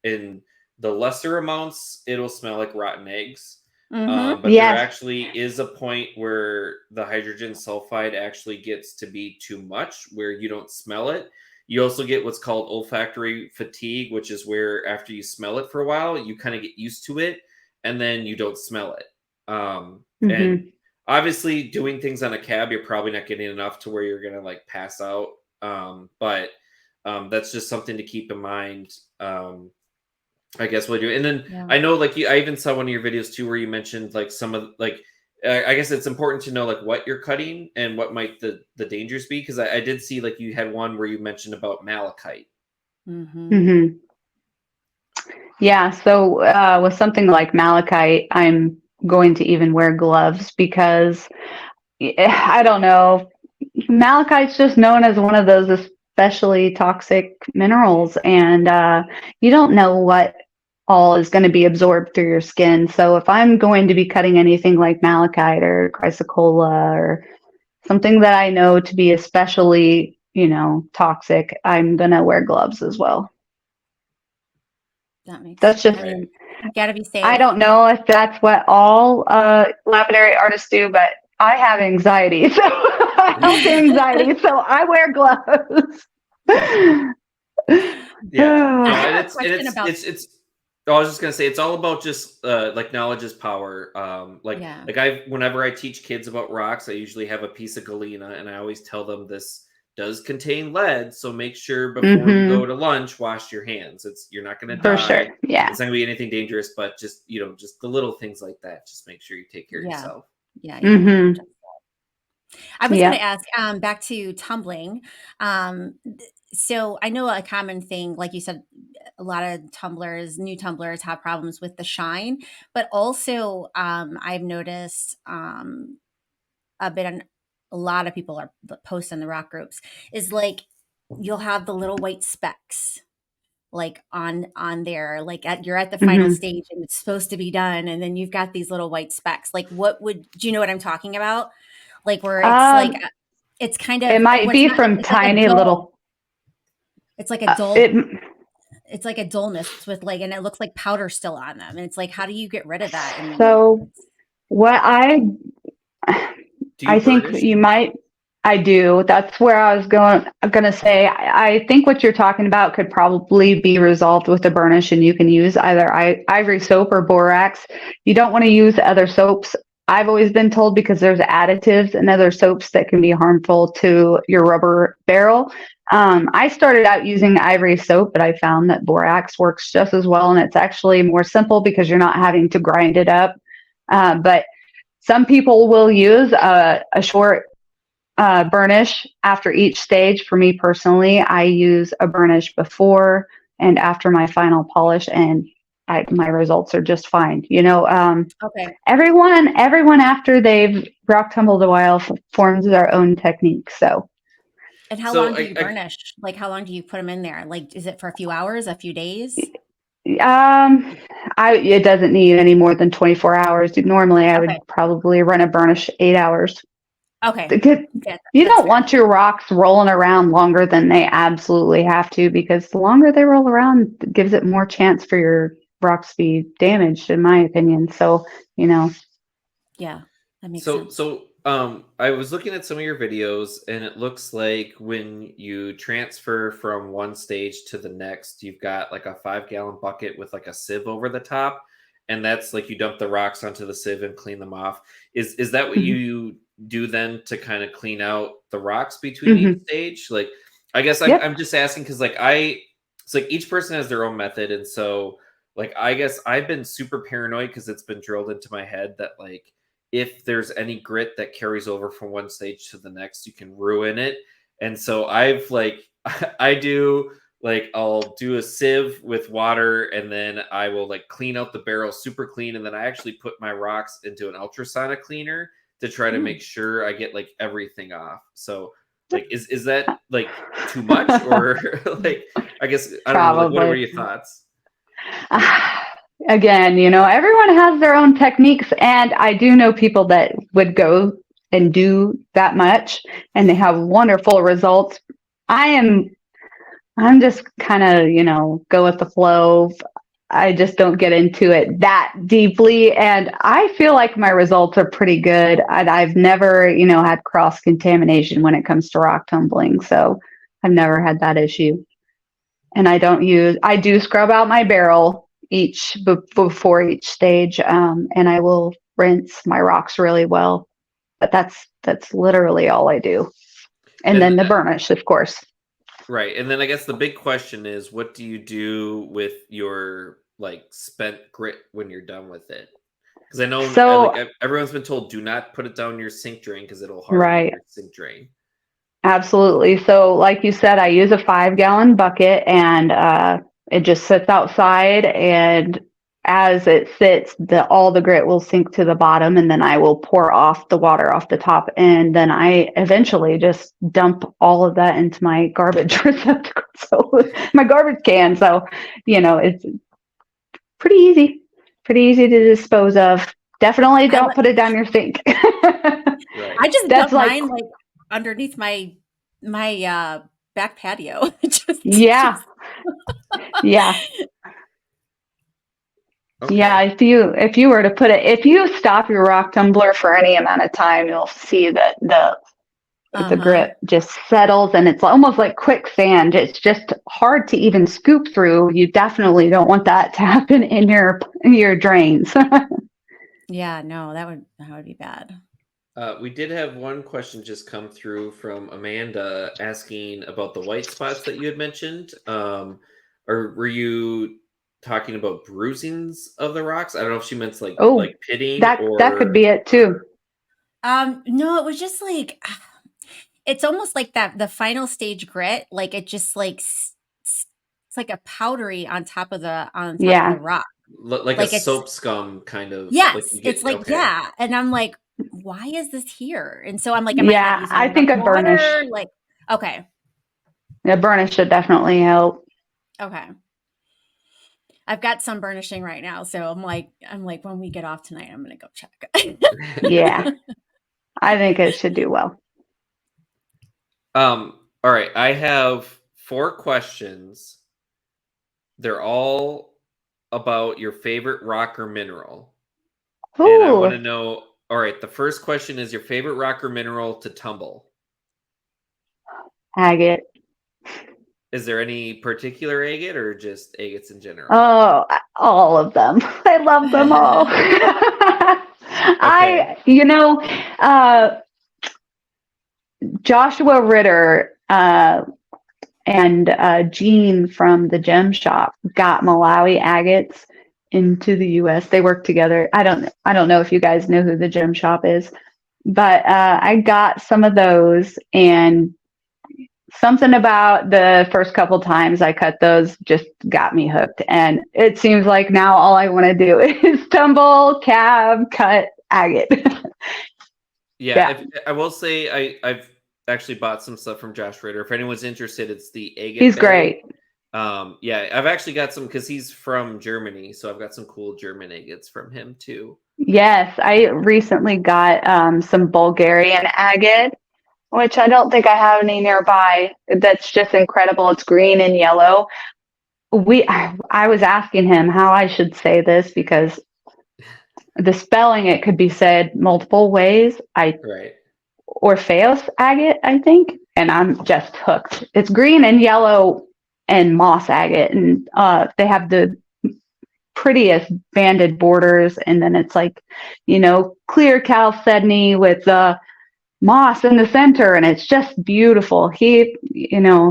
in the lesser amounts, it'll smell like rotten eggs. But there actually is a point where the hydrogen sulfide actually gets to be too much where you don't smell it. You also get what's called olfactory fatigue, which is where after you smell it for a while, you kind of get used to it and then you don't smell it. And obviously doing things on a cab, you're probably not getting enough to where you're going to like pass out. But that's just something to keep in mind. I guess we'll do. And then I know like I even saw one of your videos too, where you mentioned like some of like, I guess it's important to know like what you're cutting and what might the dangers be. Cause I did see like you had one where you mentioned about malachite. Yeah. So with something like malachite, I'm going to even wear gloves because I don't know. Malachite's just known as one of those especially toxic minerals, and you don't know what all is going to be absorbed through your skin. So if I'm going to be cutting anything like malachite or chrysocolla or something that I know to be especially, toxic, I'm going to wear gloves as well. That makes That's sense. just, I mean, you got to be safe. I don't know if that's what all lapidary artists do, but I have anxiety, so healthy anxiety, so I wear gloves. Yeah. No, I have and a question about. it's I was just gonna say it's all about just like knowledge is power. Yeah. Whenever I teach kids about rocks, I usually have a piece of galena, and I always tell them this does contain lead, so make sure before you go to lunch, wash your hands. You're not gonna For die. sure. Yeah. It's not gonna be anything dangerous, but just just the little things like that. Just make sure you take care of Yeah. yourself. Yeah. You don't want to ingest that. I was going to Yeah. ask back to tumbling. So I know a common thing, like you said, a lot of new tumblers have problems with the shine, but also I've noticed a lot of people are posting in the rock groups is like you'll have the little white specks like on there, like you're at the final stage and it's supposed to be done, and then you've got these little white specks. Like, do you know what I'm talking about? Like where it's like it's kind of it might be from tiny little. It's like a dull. It's like a dullness with like, and it looks like powder still on them. And it's like, how do you get rid of that? And so what I think you might, I do. That's where I was going to say, I think what you're talking about could probably be resolved with a burnish, and you can use either ivory soap or borax. You don't want to use other soaps. I've always been told because there's additives and other soaps that can be harmful to your rubber barrel. I started out using ivory soap, but I found that borax works just as well, and it's actually more simple because you're not having to grind it up. But some people will use a short burnish after each stage. For me personally, I use a burnish before and after my final polish, and my results are just fine. okay. Everyone after they've rock tumbled a while forms their own technique. So. And how long do you burnish? Like, how long do you put them in there? Like, is it for a few hours, a few days? It doesn't need any more than 24 hours. Normally, I would probably run a burnish 8 hours. Okay. You don't want your rocks rolling around longer than they absolutely have to, because the longer they roll around, it gives it more chance for your rocks to be damaged, in my opinion. So, Yeah, that makes sense. So I was looking at some of your videos, and it looks like when you transfer from one stage to the next, you've got like a 5-gallon bucket with like a sieve over the top, and that's like you dump the rocks onto the sieve and clean them off. Is that what you do then to kind of clean out the rocks between each stage? Like, I guess I'm just asking because it's like each person has their own method, and so like I guess I've been super paranoid because it's been drilled into my head that like, if there's any grit that carries over from one stage to the next, you can ruin it. And so I'll do a sieve with water, and then I will like clean out the barrel super clean. And then I actually put my rocks into an ultrasonic cleaner to try to make sure I get like everything off. So like, is that like too much, or like, I guess, I don't know, like, what were your thoughts? Again, everyone has their own techniques, and I do know people that would go and do that much, and they have wonderful results. I'm just kind of, go with the flow. I just don't get into it that deeply, and I feel like my results are pretty good. I've never, had cross contamination when it comes to rock tumbling, so I've never had that issue. And I do scrub out my barrel before each stage, and I will rinse my rocks really well. But that's literally all I do. And then the burnish, of course. Right. And then I guess the big question is, what do you do with your like spent grit when you're done with it? Because I know everyone's been told, do not put it down your sink drain because it'll harden your sink drain. Absolutely. So like you said, I use a 5-gallon bucket, and it just sits outside, and as it sits, all the grit will sink to the bottom, and then I will pour off the water off the top, and then I eventually just dump all of that into my garbage receptacle, so my garbage can. So, it's pretty easy to dispose of. Definitely don't put it down your sink. Right. I just That's dump mine like underneath my back patio. Yeah. Okay. Yeah, if you were to put it, if you stop your rock tumbler for any amount of time, you'll see that the grit just settles, and it's almost like quicksand. It's just hard to even scoop through. You definitely don't want that to happen in your drains. Yeah, no, that would be bad. We did have one question just come through from Amanda asking about the white spots that you had mentioned. Or were you talking about bruisings of the rocks? I don't know if she meant like pitting that could be it too. No, it was just like, it's almost like that the final stage grit, like it just like it's like a powdery on top of the rock. Like a soap scum kind of. Yes, it's like, okay. yeah. And I'm like, why is this here? And so I'm like, I think a burnish. Like, okay. A burnish should definitely help. Okay. I've got some burnishing right now, so I'm like, when we get off tonight, I'm gonna go check. Yeah, I think it should do well. All right, I have 4 questions. They're all about your favorite rock or mineral. Ooh. And I want to know. All right, the first question is your favorite rock or mineral to tumble. Agate. Is there any particular agate or just agates in general? Oh, all of them. I love them all. Okay. Joshua Ritter and Gene from the gem shop got Malawi agates into the U.S. They work together. I don't know if you guys know who the gem shop is, but I got some of those, and something about the first couple times I cut those just got me hooked. And it seems like now all I want to do is tumble, cab, cut, agate. Yeah. I will say I've actually bought some stuff from Josh Ritter. If anyone's interested, it's the agate. He's bag. great. Yeah, I've actually got some because he's from Germany, so I've got some cool German agates from him too. Yes, I recently got some Bulgarian agate, which I don't think I have any nearby. That's just incredible. It's green and yellow. I was asking him how I should say this because the spelling, it could be said multiple ways. Right. Orpheus agate, I think, and I'm just hooked. It's green and yellow and moss agate, and they have the prettiest banded borders, and then it's like, clear chalcedony with the moss in the center, and it's just beautiful. He,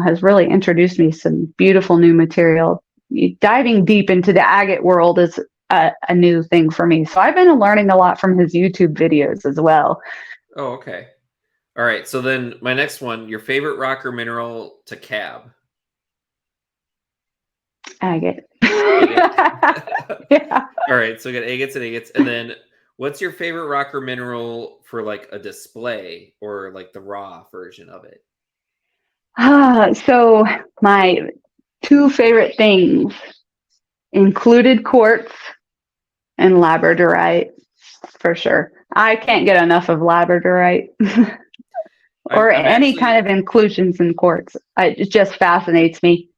has really introduced me some beautiful new material. Diving deep into the agate world is a new thing for me, so I've been learning a lot from his YouTube videos as well. Oh, okay. All right, so then my next one, your favorite rock or mineral to cab? Agate. Yeah. All right, so we got agates and agates. And then what's your favorite rock or mineral for like a display or like the raw version of it? So my 2 favorite things included quartz and labradorite, for sure. I can't get enough of labradorite. Or any kind of inclusions in quartz. It just fascinates me.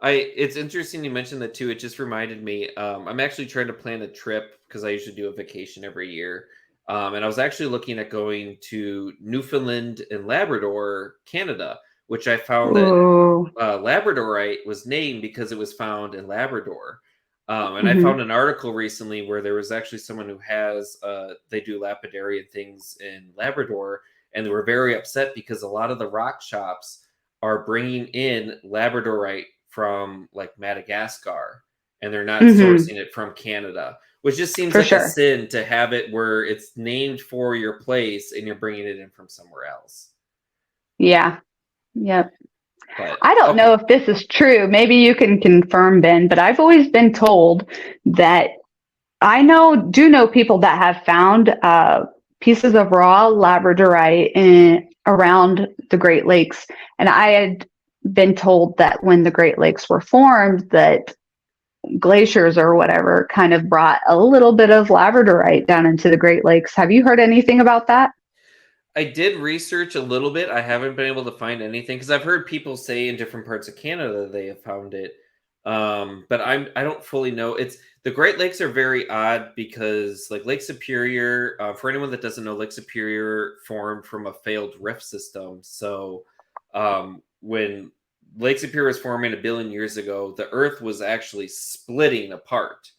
It's interesting you mentioned that too. It just reminded me. I'm actually trying to plan a trip because I usually do a vacation every year. And I was actually looking at going to Newfoundland and Labrador, Canada, which I found that labradorite was named because it was found in Labrador. And I found an article recently where there was actually someone who has, they do lapidary and things in Labrador, and they were very upset because a lot of the rock shops are bringing in labradorite from like Madagascar, and they're not sourcing it from Canada, which just seems like a sin to have it where it's named for your place and you're bringing it in from somewhere else. Yeah. Yep. But I don't okay. know if this is true. Maybe you can confirm, Ben, but I've always been told that do know people that have found pieces of raw labradorite around the Great Lakes. And I had been told that when the Great Lakes were formed, that glaciers or whatever kind of brought a little bit of labradorite down into the Great Lakes. Have you heard anything about that? I did research a little bit. I haven't been able to find anything because I've heard people say in different parts of Canada they have found it. But I don't fully know. It's the Great Lakes are very odd because like Lake Superior, for anyone that doesn't know, Lake Superior formed from a failed rift system. So when Lake Superior was forming 1 billion years ago, the Earth was actually splitting apart.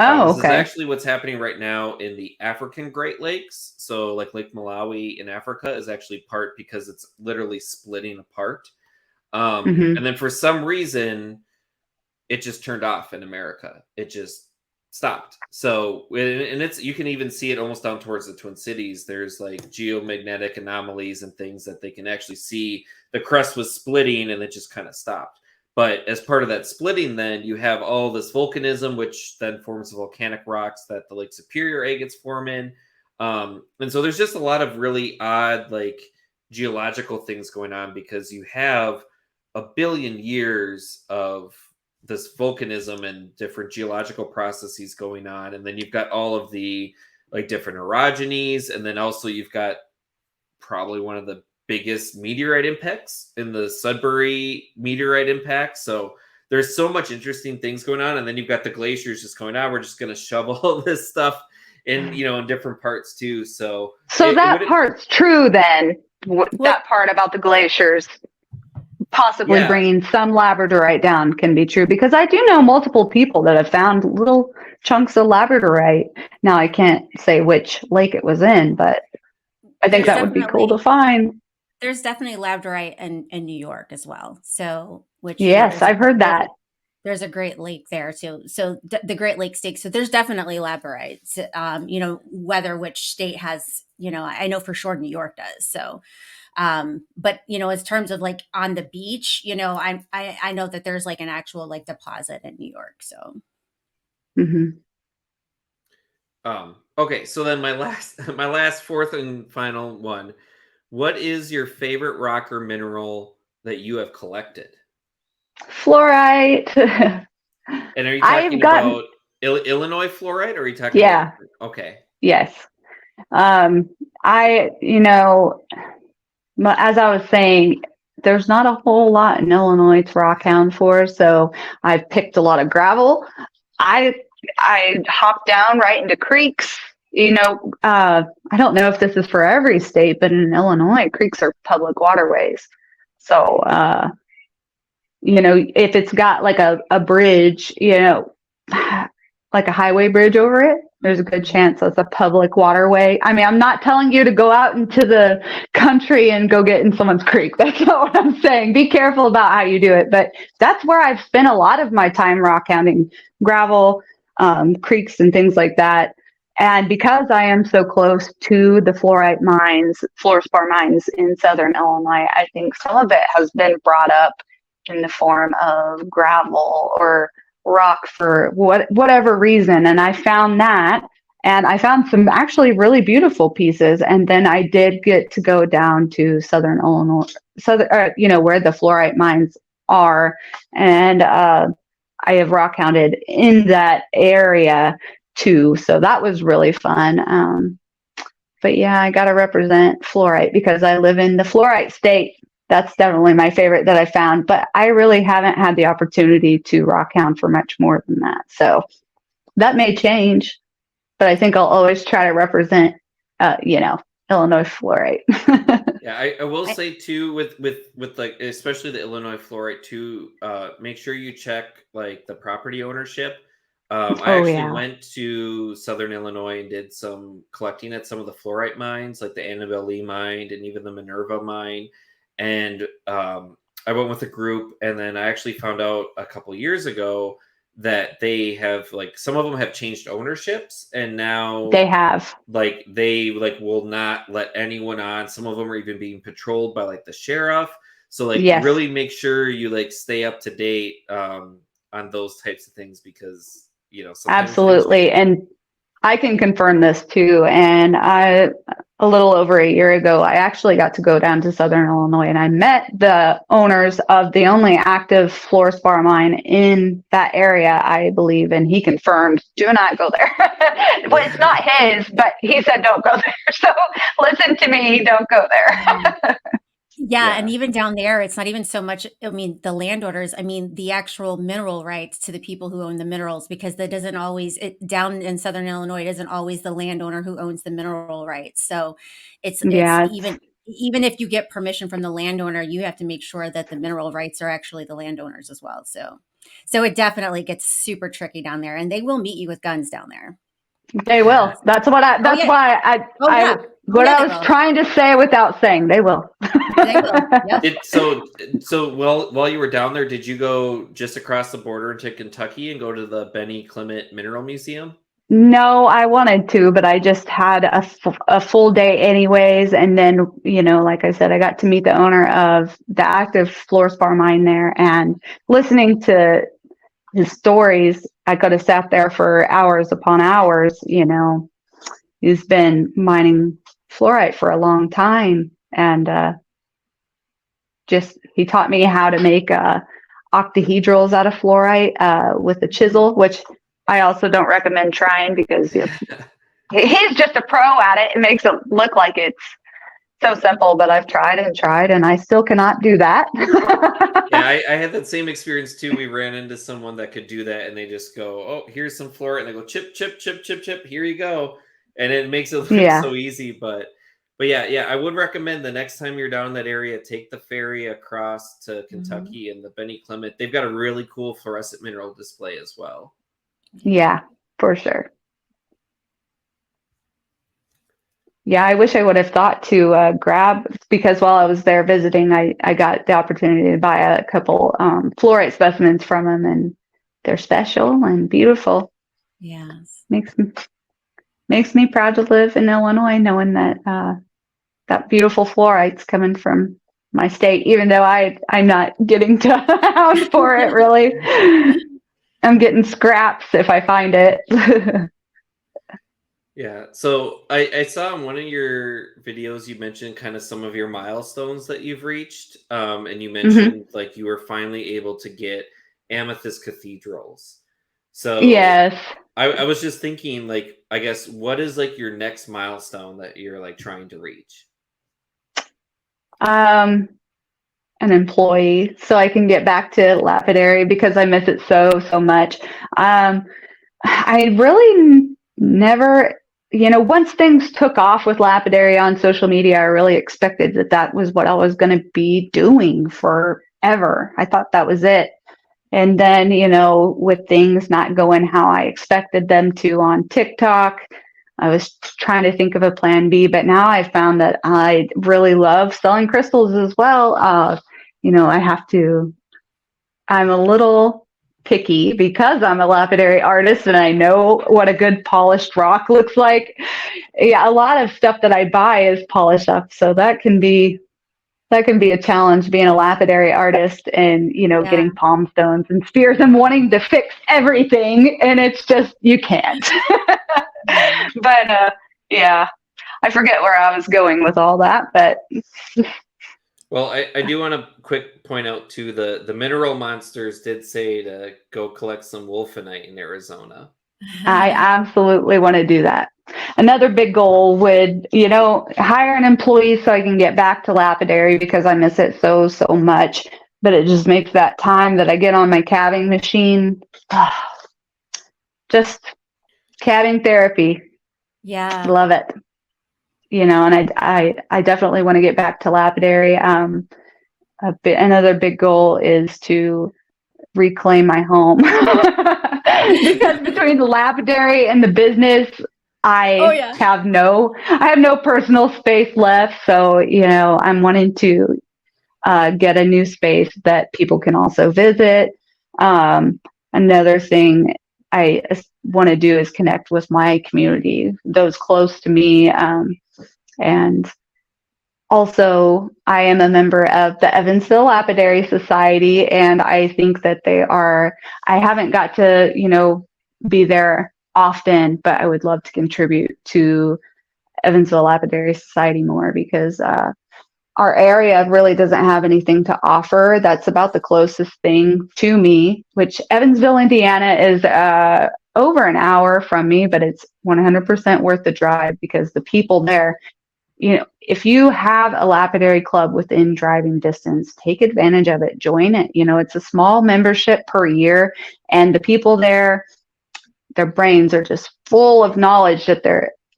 Oh, This is okay. actually what's happening right now in the African Great Lakes. So, like Lake Malawi in Africa is actually part because it's literally splitting apart. Mm-hmm. And then for some reason, it just turned off in America. It just stopped. So, and it's you can even see it almost down towards the Twin Cities. There's like geomagnetic anomalies and things that they can actually see. The crust was splitting and it just kind of stopped. But as part of that splitting, then you have all this volcanism, which then forms the volcanic rocks that the Lake Superior agates form in. And so there's just a lot of really odd, like geological things going on because you have 1 billion years of this volcanism and different geological processes going on. And then you've got all of the like different orogenies. And then also you've got probably one of the biggest meteorite impacts in the Sudbury meteorite impact. So there's so much interesting things going on. And then you've got the glaciers just going on. We're just going to shove all this stuff in, in different parts too. So that part's true then. That part about the glaciers possibly bringing some labradorite down can be true because I do know multiple people that have found little chunks of labradorite. Now I can't say which lake it was in, but I think that would be cool to find. There's definitely labradorite in New York as well. So, yes, I've heard that. There's a Great Lake there too. So the Great Lake State. So there's definitely labradorite. Whether which state has, I know for sure New York does. So, but as terms of like on the beach, I know that there's like an actual like deposit in New York. So. Mm-hmm. Okay, so then my last fourth and final one. What is your favorite rock or mineral that you have collected? Fluorite. And are you talking about Illinois fluorite, or are you talking about? Okay. Yes. As I was saying, there's not a whole lot in Illinois to Rockhound for, so I've picked a lot of gravel. I hop down right into creeks. I don't know if this is for every state, but in Illinois, creeks are public waterways. So, if it's got like a bridge, like a highway bridge over it, there's a good chance that's a public waterway. I mean, I'm not telling you to go out into the country and go get in someone's creek. That's not what I'm saying. Be careful about how you do it. But that's where I've spent a lot of my time rock hounding gravel, creeks and things like that. And because I am so close to the fluorite mines, fluorspar mines in southern Illinois, I think some of it has been brought up in the form of gravel or rock for whatever reason. And I found that, and I found some actually really beautiful pieces. And then I did get to go down to southern Illinois, where the fluorite mines are. And I have rock hounded in that area too. So that was really fun. But yeah, I got to represent fluorite because I live in the fluorite state. That's definitely my favorite that I found, but I really haven't had the opportunity to rock hound for much more than that. So that may change, but I think I'll always try to represent, Illinois fluorite. Yeah, I will say too, with like, especially the Illinois fluorite too, make sure you check like the property ownership. I actually went to Southern Illinois and did some collecting at some of the fluorite mines, like the Annabelle Lee mine and even the Minerva mine. And I went with a group, and then I actually found out a couple years ago that they have like some of them have changed ownerships, and now they have they will not let anyone on. Some of them are even being patrolled by like the sheriff. So like Yes. really make sure you like stay up to date on those types of things, because sometimes Absolutely. And I can confirm this too. And a little over a year ago, I actually got to go down to Southern Illinois, and I met the owners of the only active fluorspar mine in that area, I believe. And he confirmed, do not go there. Well, it's not his, but he said, don't go there. So listen to me, don't go there. Yeah, and even down there, it's not even so much, I mean, the landowners, I mean, the actual mineral rights to the people who own the minerals, because that doesn't always, down in Southern Illinois, it isn't always the landowner who owns the mineral rights. So it's Yeah. even if you get permission from the landowner, you have to make sure that the mineral rights are actually the landowners as well. So it definitely gets super tricky down there, and they will meet you with guns down there. They will. That's what I, that's why I was trying to say without saying, they will. They will. Yep. So while you were down there, did you go just across the border to Kentucky and go to the Benny Clement Mineral Museum? No, I wanted to, but I just had a full day anyways. And then, like I said, I got to meet the owner of the active fluorspar mine there, and listening to his stories, I could have sat there for hours upon hours. He's been mining fluorite for a long time, and he taught me how to make octahedrals out of fluorite with a chisel, which I also don't recommend trying, because he's just a pro at it. It makes it look like it's so simple, but I've tried and I still cannot do that. Yeah, I had that same experience too. We ran into someone that could do that, and they just go, "Oh, here's some fluorite," and they go, "Chip, chip, chip, chip, chip. Here you go," and it makes it look so easy. But yeah, I would recommend the next time you're down in that area, take the ferry across to Kentucky and the Benny Clement. They've got a really cool fluorescent mineral display as well. Yeah, for sure. Yeah, I wish I would have thought to grab, because while I was there visiting, I got the opportunity to buy a couple fluorite specimens from them, and they're special and beautiful. Yes. Makes me proud to live in Illinois, knowing that that beautiful fluorite's coming from my state, even though I'm not getting to hound for it, really. I'm getting scraps if I find it. Yeah. So I saw in one of your videos, you mentioned kind of some of your milestones that you've reached. And you mentioned like you were finally able to get amethyst cathedrals. So yes, I was just thinking, like, I guess, what is like your next milestone that you're like trying to reach? An employee, so I can get back to Lapidary, because I miss it so much. I really never, once things took off with Lapidary on social media, I really expected that was what I was going to be doing forever. I thought that was it. And then, with things not going how I expected them to on TikTok, I was trying to think of a plan B, but now I found that I really love selling crystals as well. I'm a little picky because I'm a lapidary artist and I know what a good polished rock looks like. Yeah, a lot of stuff that I buy is polished up, so that can be a challenge, being a lapidary artist and getting palm stones and spears and wanting to fix everything, and it's just you can't. But yeah, I forget where I was going with all that, but well, I do want to quick point out too, the Mineral Monsters did say to go collect some wolfenite in Arizona. I absolutely want to do that. Another big goal would, hire an employee so I can get back to Lapidary, because I miss it so much. But it just makes that time that I get on my calving machine, just calving therapy. Yeah. Love it. And I definitely want to get back to Lapidary. Another big goal is to reclaim my home. Because between the Lapidary and the business, I have no personal space left. So, I'm wanting to get a new space that people can also visit. Another thing I want to do is connect with my community, those close to me. And also, I am a member of the Evansville Lapidary Society, and I think that I haven't got to, be there often, but I would love to contribute to Evansville Lapidary Society more because our area really doesn't have anything to offer. That's about the closest thing to me, which Evansville, Indiana is over an hour from me, but it's 100% worth the drive because the people there, if you have a lapidary club within driving distance, take advantage of it, join it. It's a small membership per year, and the people there, their brains are just full of knowledge that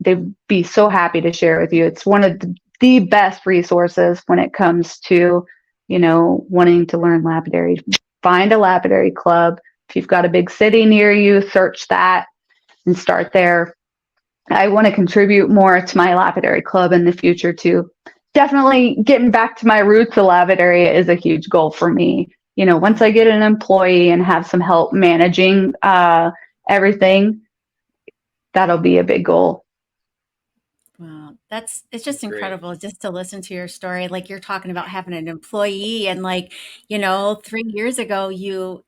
they'd be so happy to share with you. It's one of the best resources when it comes to, wanting to learn lapidary. Find a lapidary club. If you've got a big city near you, search that and start there. I want to contribute more to my lapidary club in the future too. Definitely getting back to my roots of lapidary is a huge goal for me. Once I get an employee and have some help managing everything, that'll be a big goal. Wow, it's just Great. incredible just to listen to your story. Like you're talking about having an employee, and 3 years ago you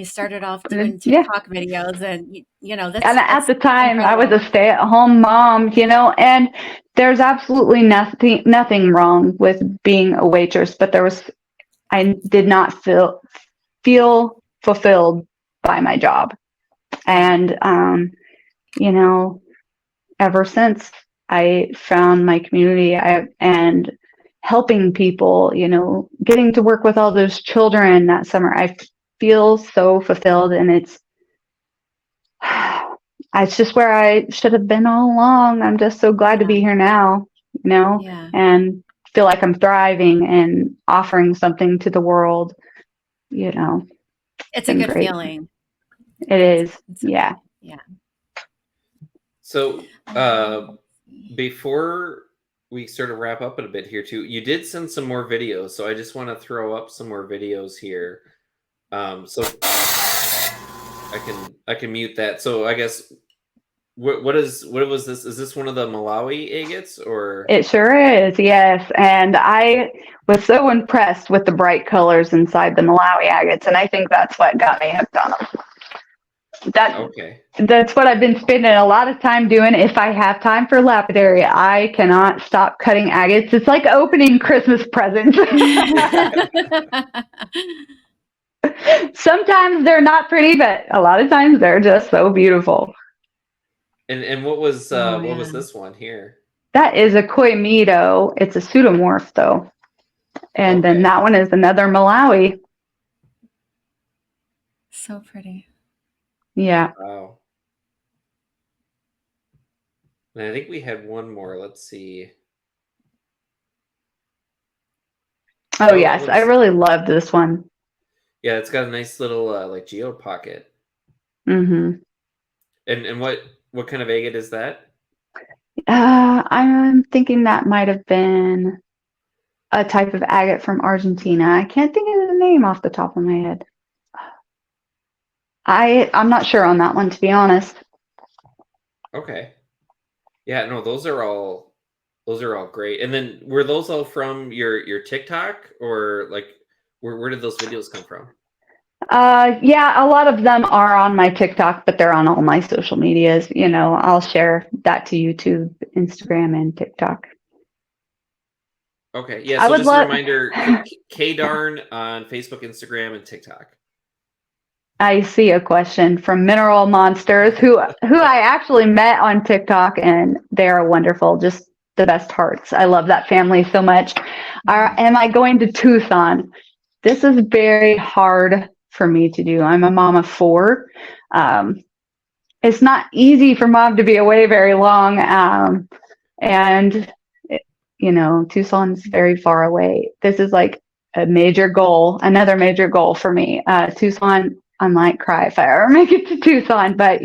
started off doing Yeah. TikTok videos, and that's And at the time, I was incredible. a stay-at-home mom, and there's absolutely nothing wrong with being a waitress, but I did not feel fulfilled by my job. And, ever since I found my community and helping people, getting to work with all those children that summer, I feel so fulfilled, and it's just where I should have been all along. I'm just so glad to be here now, Yeah. and feel like I'm thriving and offering something to the world. It's a Been good great. feeling. It is. It's Yeah. Yeah. So before we sort of wrap up in a bit here too, you did send some more videos, so I just want to throw up some more videos here. So I can mute that. So I guess what was this? Is this one of the Malawi agates or? It sure is, yes. And I was so impressed with the bright colors inside the Malawi agates, and I think that's what got me hooked on them. Okay. That's what I've been spending a lot of time doing. If I have time for lapidary, I cannot stop cutting agates. It's like opening Christmas presents. Sometimes they're not pretty, but a lot of times they're just so beautiful. And what was Oh, what was yeah. this one here? That is a Koimedo. It's a pseudomorph though. And then Okay. that one is another Malawi. So pretty. Yeah. Wow. And I think we had one more. Let's see. Oh, yes. I really loved this one. Yeah, it's got a nice little like geo pocket. Mm-hmm. And what kind of agate is that? I'm thinking that might have been a type of agate from Argentina. I can't think of the name off the top of my head. I'm not sure on that one, to be honest. Okay. Yeah, no, those are all great. And then were those all from your TikTok, or like where did those videos come from? Yeah, a lot of them are on my TikTok, but they're on all my social medias. I'll share that to YouTube, Instagram, and TikTok. Okay, yeah. So just a reminder: K-Darn on Facebook, Instagram, and TikTok. I see a question from Mineral Monsters, who I actually met on TikTok, and they are wonderful, just the best hearts. I love that family so much. Am I going to Tucson? This is very hard for me to do. I'm a mom of 4. It's not easy for mom to be away very long, and Tucson's very far away. This is like another major goal for me. Tucson, I might cry if I ever make it to Tucson, but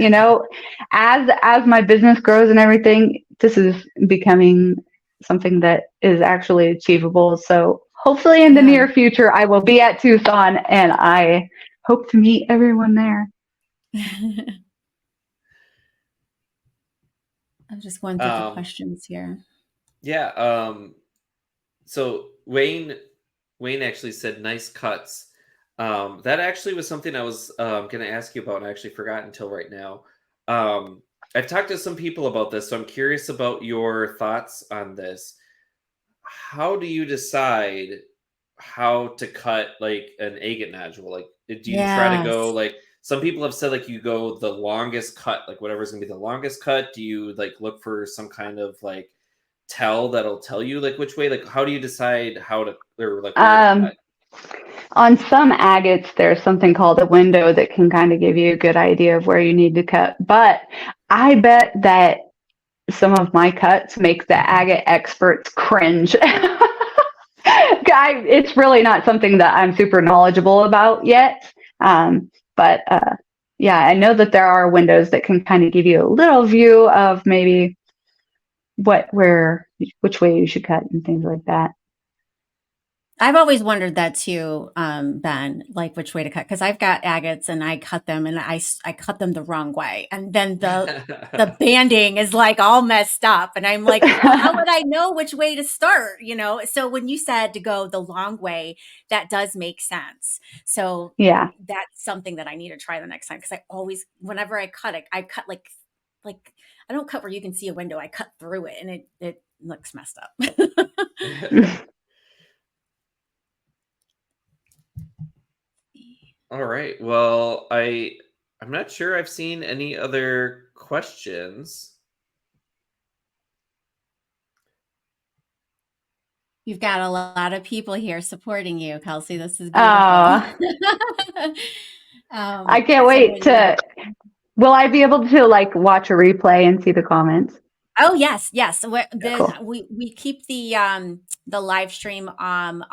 as my business grows and everything, this is becoming something that is actually achievable. So hopefully in the near future, I will be at Tucson, and I hope to meet everyone there. I'm just going through the questions here. Yeah. So Wayne actually said nice cuts. That actually was something I was going to ask you about, and I actually forgot until right now. I've talked to some people about this, so I'm curious about your thoughts on this. How do you decide how to cut like an agate nodule? Like, do you try to go Yes. like some people have said like you go the longest cut, like whatever's gonna be the longest cut? Do you like look for some kind of like that'll tell you like which way? Like, how do you decide how to or like where to Um, cut? on some agates, there's something called a window that can kind of give you a good idea of where you need to cut. But I bet that some of my cuts make the agate experts cringe. It's really not something that I'm super knowledgeable about yet. But yeah, I know that there are windows that can kind of give you a little view of maybe which way you should cut and things like that. I've always wondered that too, Ben, like which way to cut. Because I've got agates and I cut them and I cut them the wrong way. And then the banding is like all messed up. And I'm like, well, how would I know which way to start? So when you said to go the long way, that does make sense. So Yeah. that's something that I need to try the next time. Because I always, whenever I cut it, I cut like I don't cut where you can see a window. I cut through it and it looks messed up. All right. Well, I'm not sure I've seen any other questions. You've got a lot of people here supporting you, Kelsey. This is beautiful. I can't wait to. Will I be able to like watch a replay and see the comments? Oh yes. Cool. We keep the live stream on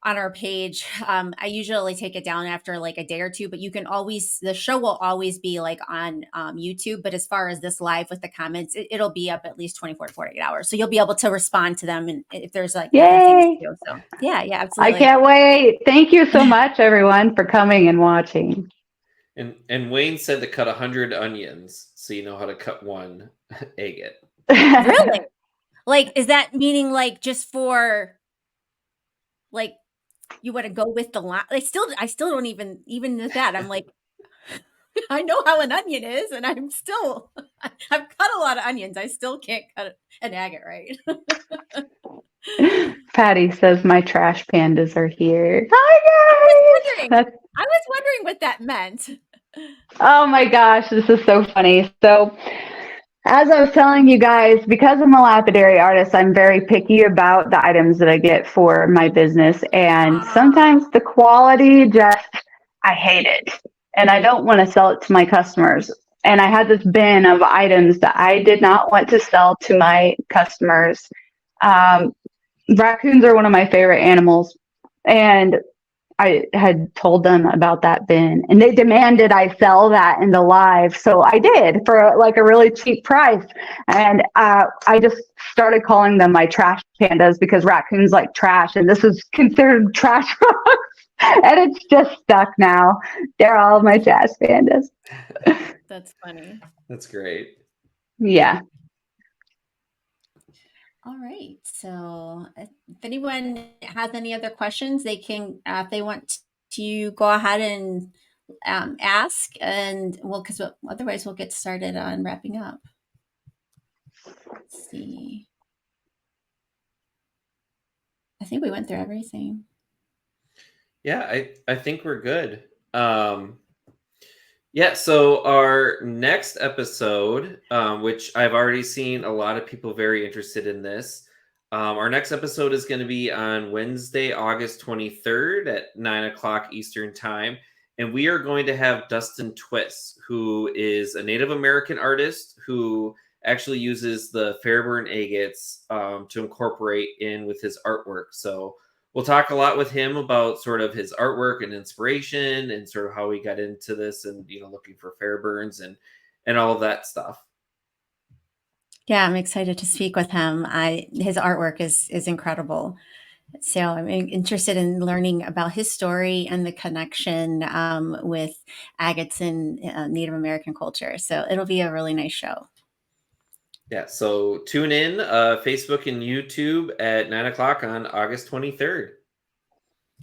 our page. I usually take it down after like a day or two, but the show will always be like on YouTube. But as far as this live with the comments, it'll be up at least 24 to 48 hours. So you'll be able to respond to them and if there's like other things to do. So yeah, absolutely. I can't wait. Thank you so much, everyone, for coming and watching. And Wayne said to cut 100 onions so you know how to cut one agate. Really? Like, is that meaning like just for like you want to go with the line? I still don't even that. I'm like, I know how an onion is, and I've cut a lot of onions. I still can't cut an agate right. Patty says my trash pandas are here. Hi guys. I was wondering what that meant. Oh my gosh, this is so funny. So, as I was telling you guys, because I'm a lapidary artist, I'm very picky about the items that I get for my business. And sometimes the quality I hate it. And I don't want to sell it to my customers. And I had this bin of items that I did not want to sell to my customers. Raccoons are one of my favorite animals. And I had told them about that bin and they demanded I sell that in the live. So I did for like a really cheap price. And I just started calling them my trash pandas because raccoons like trash and this is considered trash rocks. And it's just stuck now. They're all my trash pandas. That's funny. That's great. Yeah. All right. So if anyone has any other questions, they can, if they want to go ahead and ask, and because otherwise we'll get started on wrapping up. Let's see. I think we went through everything. Yeah, I think we're good. Yeah, so our next episode, which I've already seen a lot of people very interested in this. Our next episode is going to be on Wednesday, August 23rd at 9 o'clock Eastern Time. And we are going to have Dustin Twist, who is a Native American artist who actually uses the Fairburn agates to incorporate in with his artwork. So we'll talk a lot with him about sort of his artwork and inspiration and sort of how he got into this and, looking for Fairburns and all of that stuff. Yeah, I'm excited to speak with him. His artwork is incredible. So I'm interested in learning about his story and the connection with agates and Native American culture. So it'll be a really nice show. Yeah, so tune in Facebook and YouTube at 9 o'clock on August 23rd.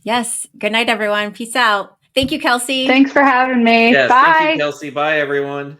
Yes. Good night, everyone. Peace out. Thank you, Kelsey. Thanks for having me. Yes, Bye. thank you, Kelsey. Bye, everyone.